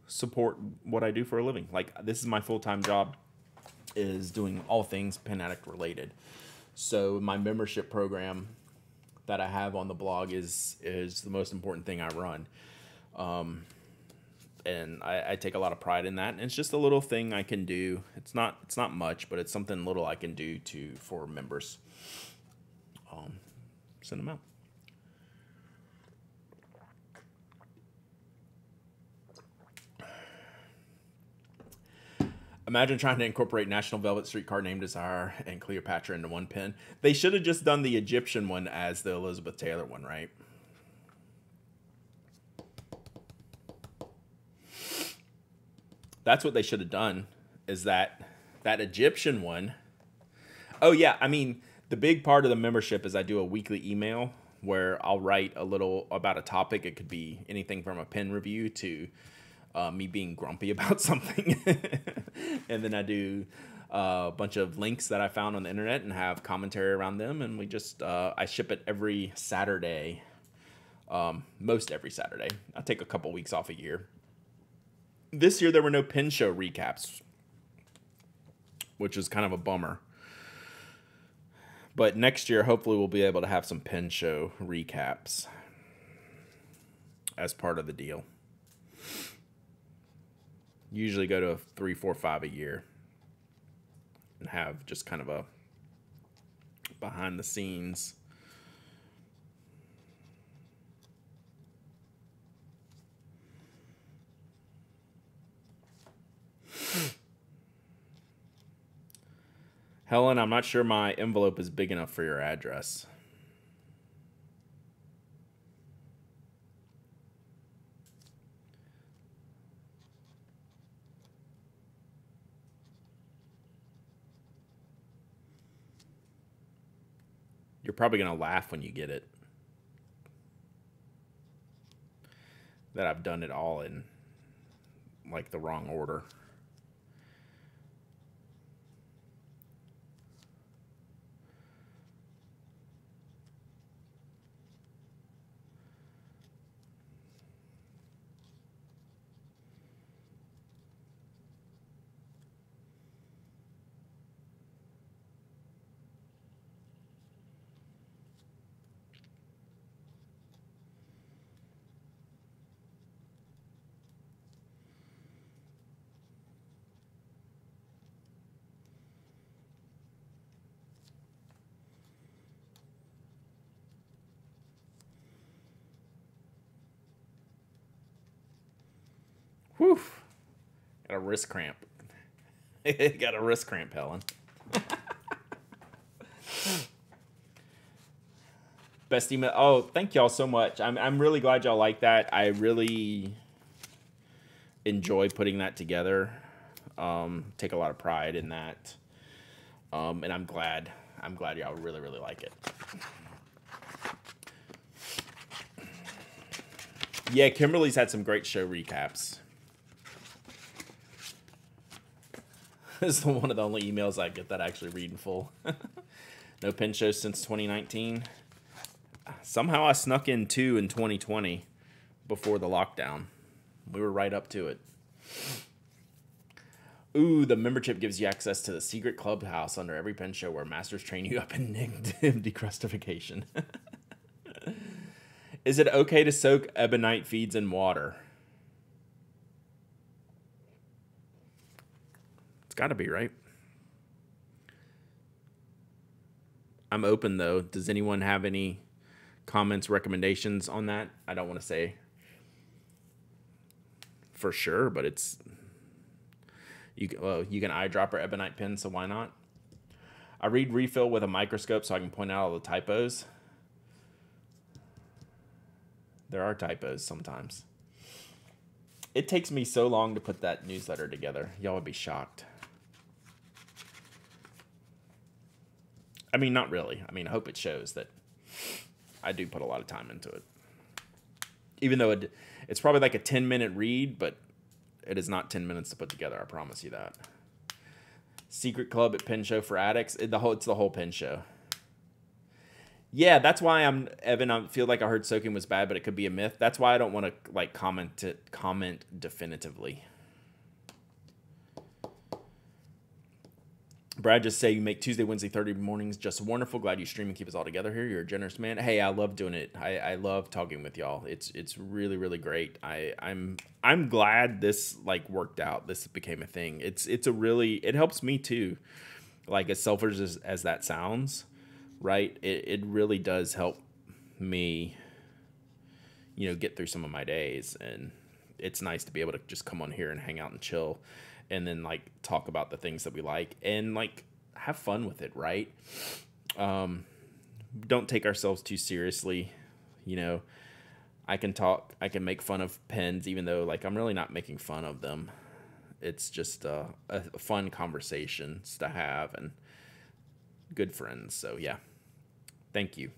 support what I do for a living. Like, this is my full-time job, is doing all things Pen Addict related. So my membership program that I have on the blog is the most important thing I run. And I take a lot of pride in that. And it's just a little thing I can do. It's not much, but it's something little I can do for members. Send them out. Imagine trying to incorporate National Velvet, Streetcar Named Desire, and Cleopatra into one pen. They should have just done the Egyptian one as the Elizabeth Taylor one, right? That's what they should have done, is that Egyptian one. Oh, yeah. I mean, the big part of the membership is I do a weekly email where I'll write a little about a topic. It could be anything from a pen review to me being grumpy about something. And then I do a bunch of links that I found on the internet and have commentary around them. And we just, I ship it every Saturday, most every Saturday. I take a couple weeks off a year. This year there were no pen show recaps, which is kind of a bummer. But next year, hopefully we'll be able to have some pen show recaps as part of the deal. Usually go to 3, 4, 5 a year and have just kind of a behind the scenes. Helen, I'm not sure my envelope is big enough for your address. You're probably going to laugh when you get it. That I've done it all in, like, the wrong order. Whew. Got a wrist cramp. Got a wrist cramp, Helen. Best email. Oh, thank y'all so much. I'm really glad y'all like that. I really enjoy putting that together. Take a lot of pride in that. And I'm glad y'all really, really like it. Yeah, Kimberly's had some great show recaps. This is one of the only emails I get that I actually read in full. No pin shows since 2019. Somehow I snuck in 2 in 2020 before the lockdown. We were right up to it. Ooh, the membership gives you access to the secret clubhouse under every pin show where masters train you up in decrustification. Is it okay to soak ebonite feeds in water? It's got to be, right? I'm open, though. Does anyone have any comments, recommendations on that? I don't want to say for sure, but it's... you can eyedropper ebonite pin, so why not? I read refill with a microscope so I can point out all the typos. There are typos sometimes. It takes me so long to put that newsletter together. Y'all would be shocked. I mean, not really. I mean, I hope it shows that I do put a lot of time into it. Even though it's probably like a 10-minute read, but it is not 10 minutes to put together. I promise you that. Secret club at Pin Show for addicts. It's the whole Pin Show. Yeah, that's why Evan. I feel like I heard soaking was bad, but it could be a myth. That's why I don't want to like comment definitively. Brad just say you make Tuesday, Wednesday, Thursday mornings just wonderful. Glad you stream and keep us all together here. You're a generous man. Hey, I love doing it. I love talking with y'all. It's really, really great. I'm glad this like worked out. This became a thing. It helps me too. Like as selfish as that sounds, right? It really does help me, get through some of my days. And it's nice to be able to just come on here and hang out and chill. And then like talk about the things that we like and like have fun with it, right? Don't take ourselves too seriously. I can make fun of pens, even though like I'm really not making fun of them. It's just a fun conversations to have and good friends. So yeah, thank you.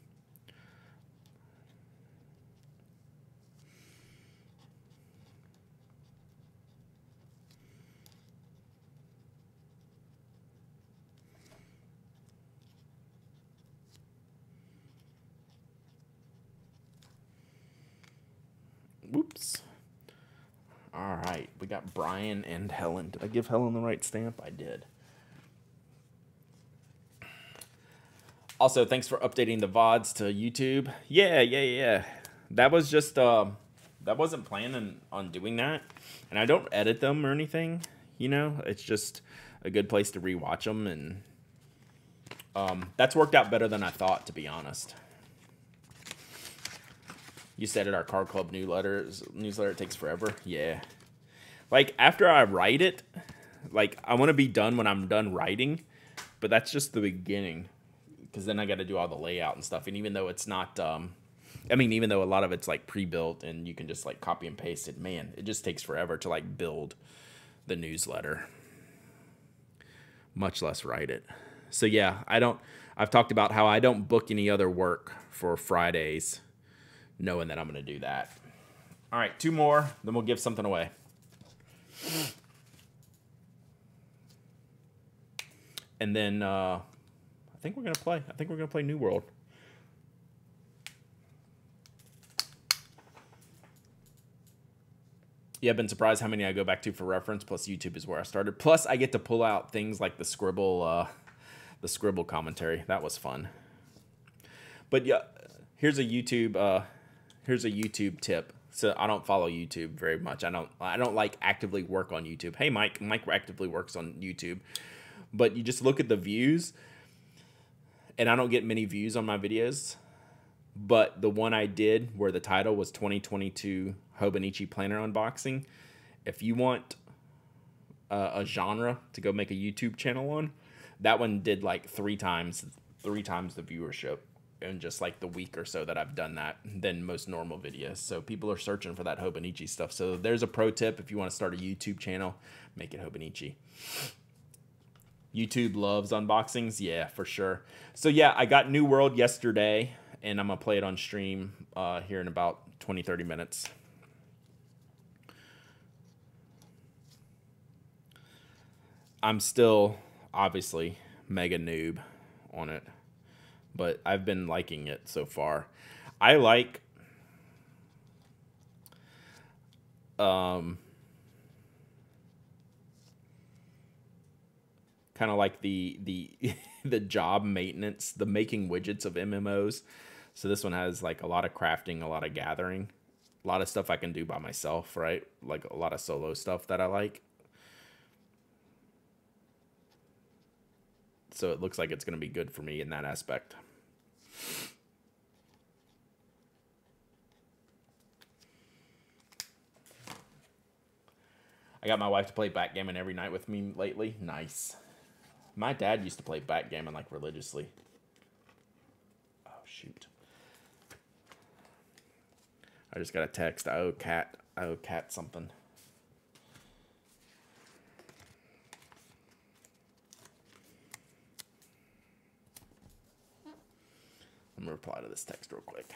Whoops. All right, we got Brian and Helen. Did I give Helen the right stamp? I did. Also, thanks for updating the VODs to YouTube. Yeah. That was just, that wasn't planning on doing that. And I don't edit them or anything, It's just a good place to rewatch them. And that's worked out better than I thought, to be honest. You said it, our Card Club newsletter takes forever. Yeah. Like, after I write it, like, I want to be done when I'm done writing. but that's just the beginning, because then I got to do all the layout and stuff. And even though it's not, I mean, even though a lot of it's like pre-built and you can just like copy and paste it, man, it just takes forever to like build the newsletter, much less write it. So yeah, I've talked about how I don't book any other work for Fridays, knowing that I'm going to do that. All right, 2 more, then we'll give something away. And then I think we're going to play. I think we're going to play New World. Yeah, I've been surprised how many I go back to for reference. Plus, YouTube is where I started. Plus, I get to pull out things like the Scribble commentary. That was fun. But yeah, here's a YouTube tip. So I don't follow YouTube very much. I don't like actively work on YouTube. Hey, Mike actively works on YouTube, but you just look at the views, and I don't get many views on my videos. But the one I did where the title was 2022 Hobonichi Planner Unboxing, if you want a genre to go make a YouTube channel on, that one did like 3 times the viewership in just like the week or so that I've done that than most normal videos. So people are searching for that Hobonichi stuff. So there's a pro tip. If you want to start a YouTube channel, make it Hobonichi. YouTube loves unboxings. Yeah, for sure. So yeah, I got New World yesterday, and I'm going to play it on stream here in about 20-30 minutes. I'm still, obviously, mega noob on it, but I've been liking it so far. I like kind of like the the job maintenance, the making widgets of MMOs. So this one has like a lot of crafting, a lot of gathering, a lot of stuff I can do by myself, right? Like a lot of solo stuff that I like. So it looks like it's going to be good for me in that aspect. I got my wife to play backgammon every night with me lately. Nice. My dad used to play backgammon like religiously. Oh, shoot. I just got a text. I owe Cat something. I'm going to reply to this text real quick.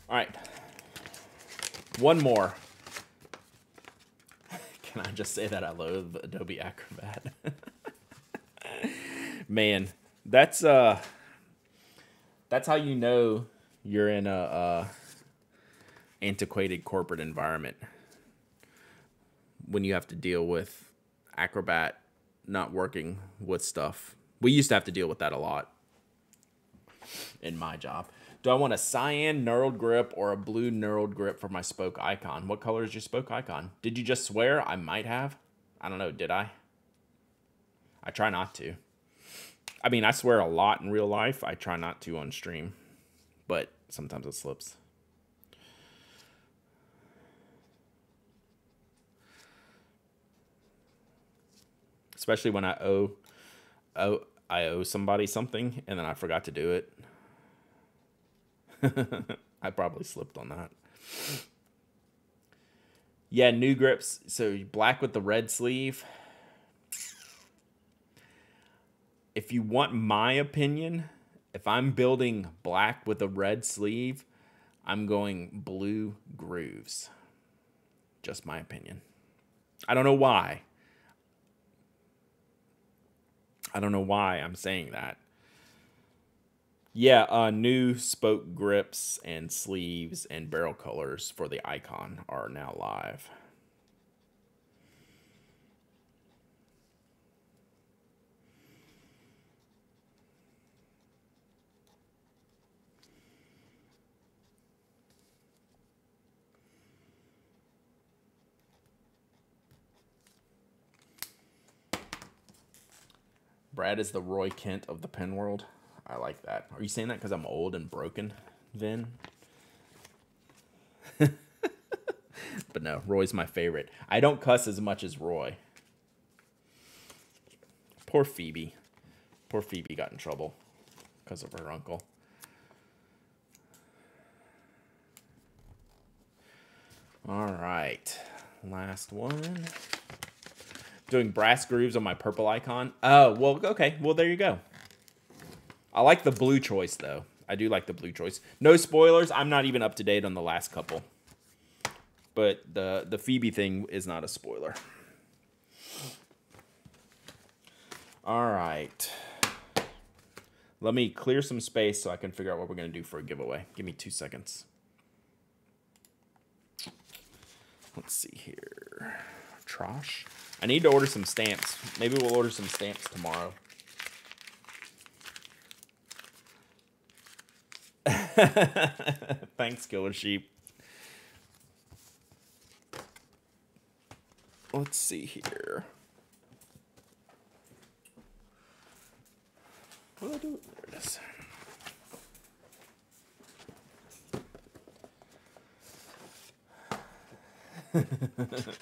All right. One more. Can I just say that I loathe Adobe Acrobat? Man, that's how you know you're in a antiquated corporate environment, when you have to deal with Acrobat not working with stuff. We used to have to deal with that a lot in my job. Do I want a cyan knurled grip or a blue knurled grip for my spoke icon? What color is your spoke icon? Did you just swear? I might have. I don't know. Did I? I try not to. I mean, I swear a lot in real life. I try not to on stream, but sometimes it slips. Especially when I owe somebody something and then I forgot to do it. I probably slipped on that. Yeah, new grips. So black with the red sleeve. If you want my opinion, if I'm building black with a red sleeve, I'm going blue grooves. Just my opinion. I don't know why. I don't know why I'm saying that. Yeah, new spoke grips and sleeves and barrel colors for the icon are now live. Brad is the Roy Kent of the pen world. I like that. Are you saying that because I'm old and broken, Vin? But no, Roy's my favorite. I don't cuss as much as Roy. Poor Phoebe. Poor Phoebe got in trouble because of her uncle. All right. Last one. Doing brass grooves on my purple icon. Oh, well, okay. Well, there you go. I like the blue choice, though. I do like the blue choice. No spoilers. I'm not even up to date on the last couple. But the Phoebe thing is not a spoiler. All right. Let me clear some space so I can figure out what we're going to do for a giveaway. Give me 2 seconds. Let's see here. Trosh. I need to order some stamps. Maybe we'll order some stamps tomorrow. Thanks, Killer Sheep. Let's see here. What do I do? There it is.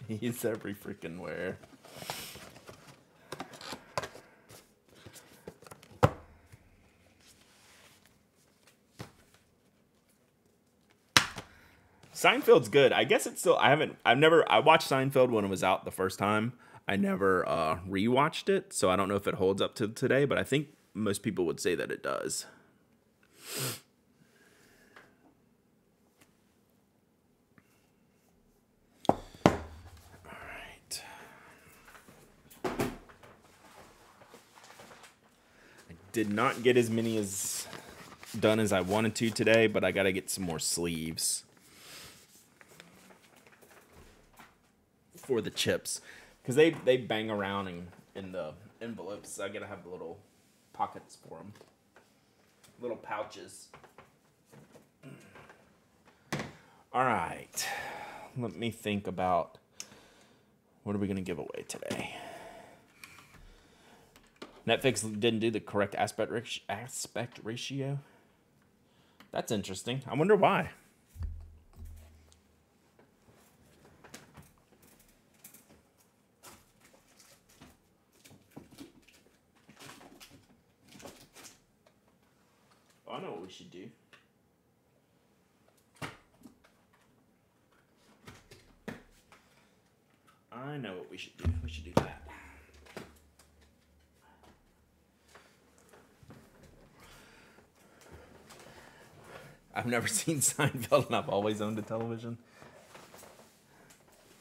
He's every freaking where. Seinfeld's good. I guess it's still, I watched Seinfeld when it was out the first time. I never rewatched it, so I don't know if it holds up to today, but I think most people would say that it does. All right. I did not get as many done as I wanted to today, but I got to get some more sleeves for the chips, because they bang around in the envelopes. So I gotta have little pockets for them, little pouches. All right, let me think about what are we gonna give away today. Netflix didn't do the correct aspect ratio. That's interesting. I wonder why. I know what we should do. I know what we should do. We should do that. I've never seen Seinfeld, and I've always owned a television.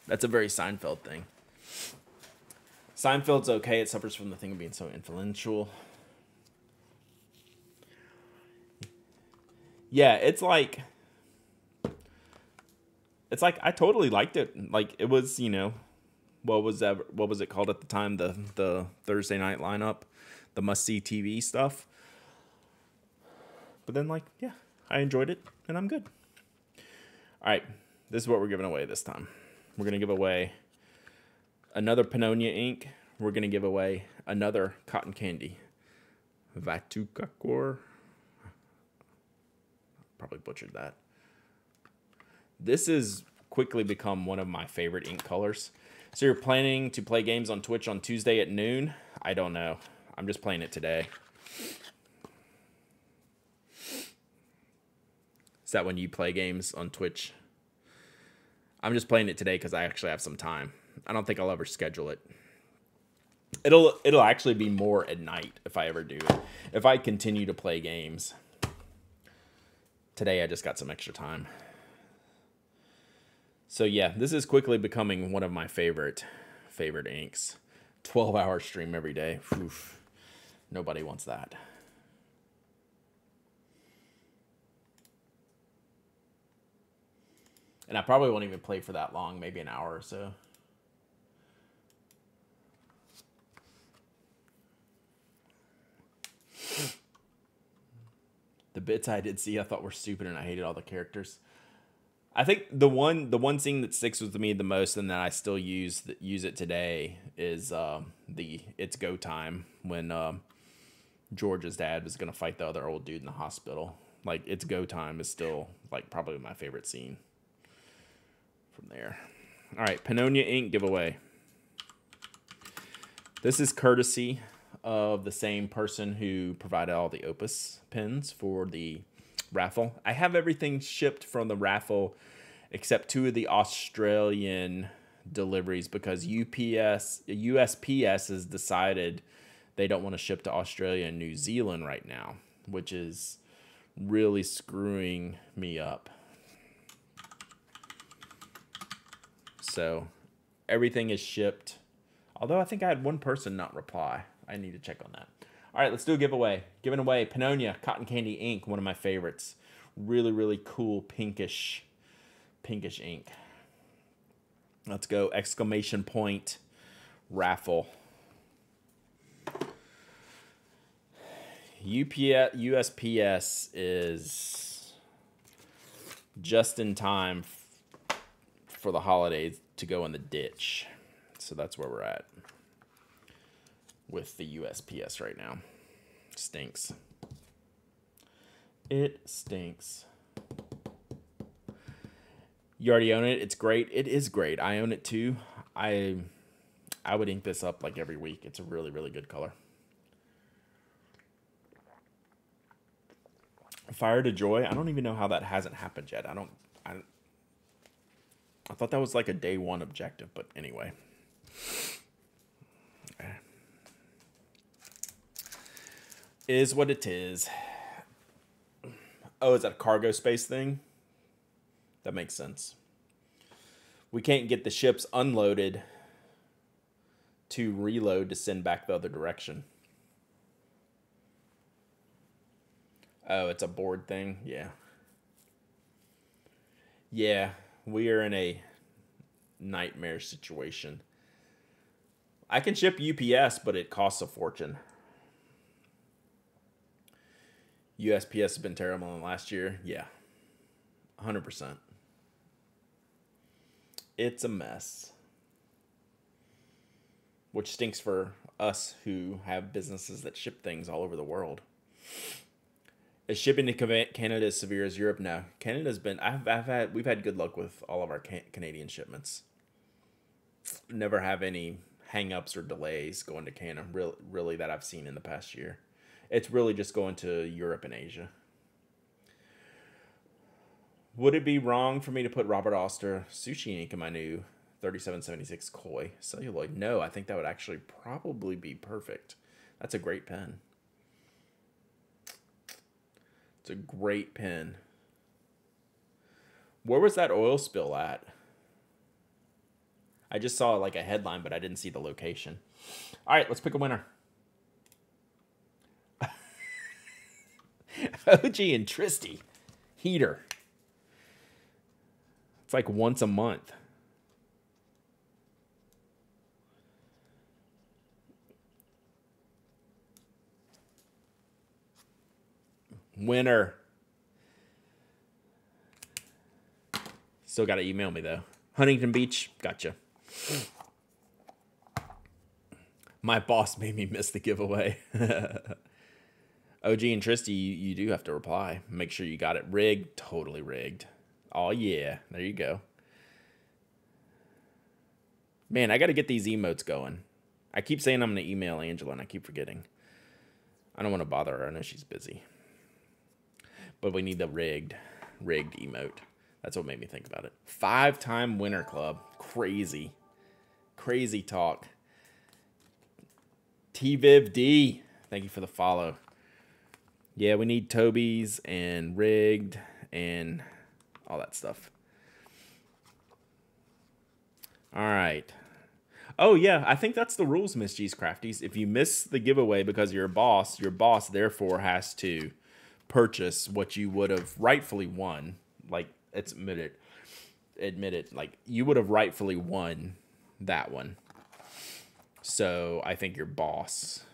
That's a very Seinfeld thing. Seinfeld's okay. It suffers from the thing of being so influential. Yeah, it's like I totally liked it. Like, it was, what was it called at the time? The Thursday night lineup, the must-see TV stuff. But then, yeah, I enjoyed it, and I'm good. All right, this is what we're giving away this time. We're going to give away another Pannonia ink. We're going to give away another cotton candy. Vatukakor. Probably butchered that. This has quickly become one of my favorite ink colors. So you're planning to play games on Twitch on Tuesday at noon? I don't know. I'm just playing it today. Is that when you play games on Twitch? I'm just playing it today because I actually have some time. I don't think I'll ever schedule it. It'll actually be more at night if I ever do it. If I continue to play games. Today I just got some extra time. So yeah, this is quickly becoming one of my favorite inks. 12-hour stream every day. Oof. Nobody wants that. And I probably won't even play for that long, maybe an hour or so. The bits I did see I thought were stupid, and I hated all the characters. I think the one thing that sticks with me the most and that I still use it today is the "It's Go Time" when George's dad was gonna fight the other old dude in the hospital. Like, "It's Go Time" is still like probably my favorite scene from there. All right, Pannonia Ink giveaway. This is courtesy of the same person who provided all the Opus pins for the raffle. I have everything shipped from the raffle except 2 of the Australian deliveries because USPS has decided they don't want to ship to Australia and New Zealand right now, which is really screwing me up. So everything is shipped. Although I think I had one person not reply. I need to check on that. All right, let's do a giveaway. Giving away Pannonia Cotton Candy Ink, one of my favorites. Really, really cool pinkish ink. Let's go. Exclamation point raffle. USPS is just in time for the holidays to go in the ditch. So that's where we're at with the USPS right now. Stinks. It stinks. You already own it. It's great. It is great. I own it too. I would ink this up like every week. It's a really, really good color. Fire to Joy. I don't even know how that hasn't happened yet. I thought that was like a day 1 objective, but anyway. Is what it is. Oh, is that a cargo space thing? That makes sense. We can't get the ships unloaded to reload to send back the other direction. Oh, it's a board thing? Yeah. Yeah, we are in a nightmare situation. I can ship UPS, but it costs a fortune. USPS has been terrible in the last year. Yeah. 100%. It's a mess. Which stinks for us who have businesses that ship things all over the world. Is shipping to Canada as severe as Europe? No. Canada's been... we've had good luck with all of our Canadian shipments. Never have any hang-ups or delays going to Canada, really, that I've seen in the past year. It's really just going to Europe and Asia. Would it be wrong for me to put Robert Oster sushi ink in my new 3776 Koi celluloid? No, I think that would actually probably be perfect. That's a great pen. It's a great pen. Where was that oil spill at? I just saw like a headline, but I didn't see the location. All right, let's pick a winner. OG and Tristy. Heater. It's like once a month. Winner. Still got to email me, though. Huntington Beach. Gotcha. My boss made me miss the giveaway. OG and Tristy, you do have to reply. Make sure you got it rigged. Totally rigged. Oh, yeah. There you go. Man, I got to get these emotes going. I keep saying I'm going to email Angela, and I keep forgetting. I don't want to bother her. I know she's busy. But we need the rigged emote. That's what made me think about it. 5-time winner club. Crazy. Crazy talk. TVivD. Thank you for the follow. Yeah, we need Toby's and rigged and all that stuff. All right. Oh, yeah, I think that's the rules, Miss G's Crafties. If you miss the giveaway because you're your boss therefore has to purchase what you would have rightfully won. Like, it's admit it. Like, you would have rightfully won that one. So I think your boss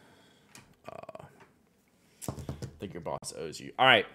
owes you. All right.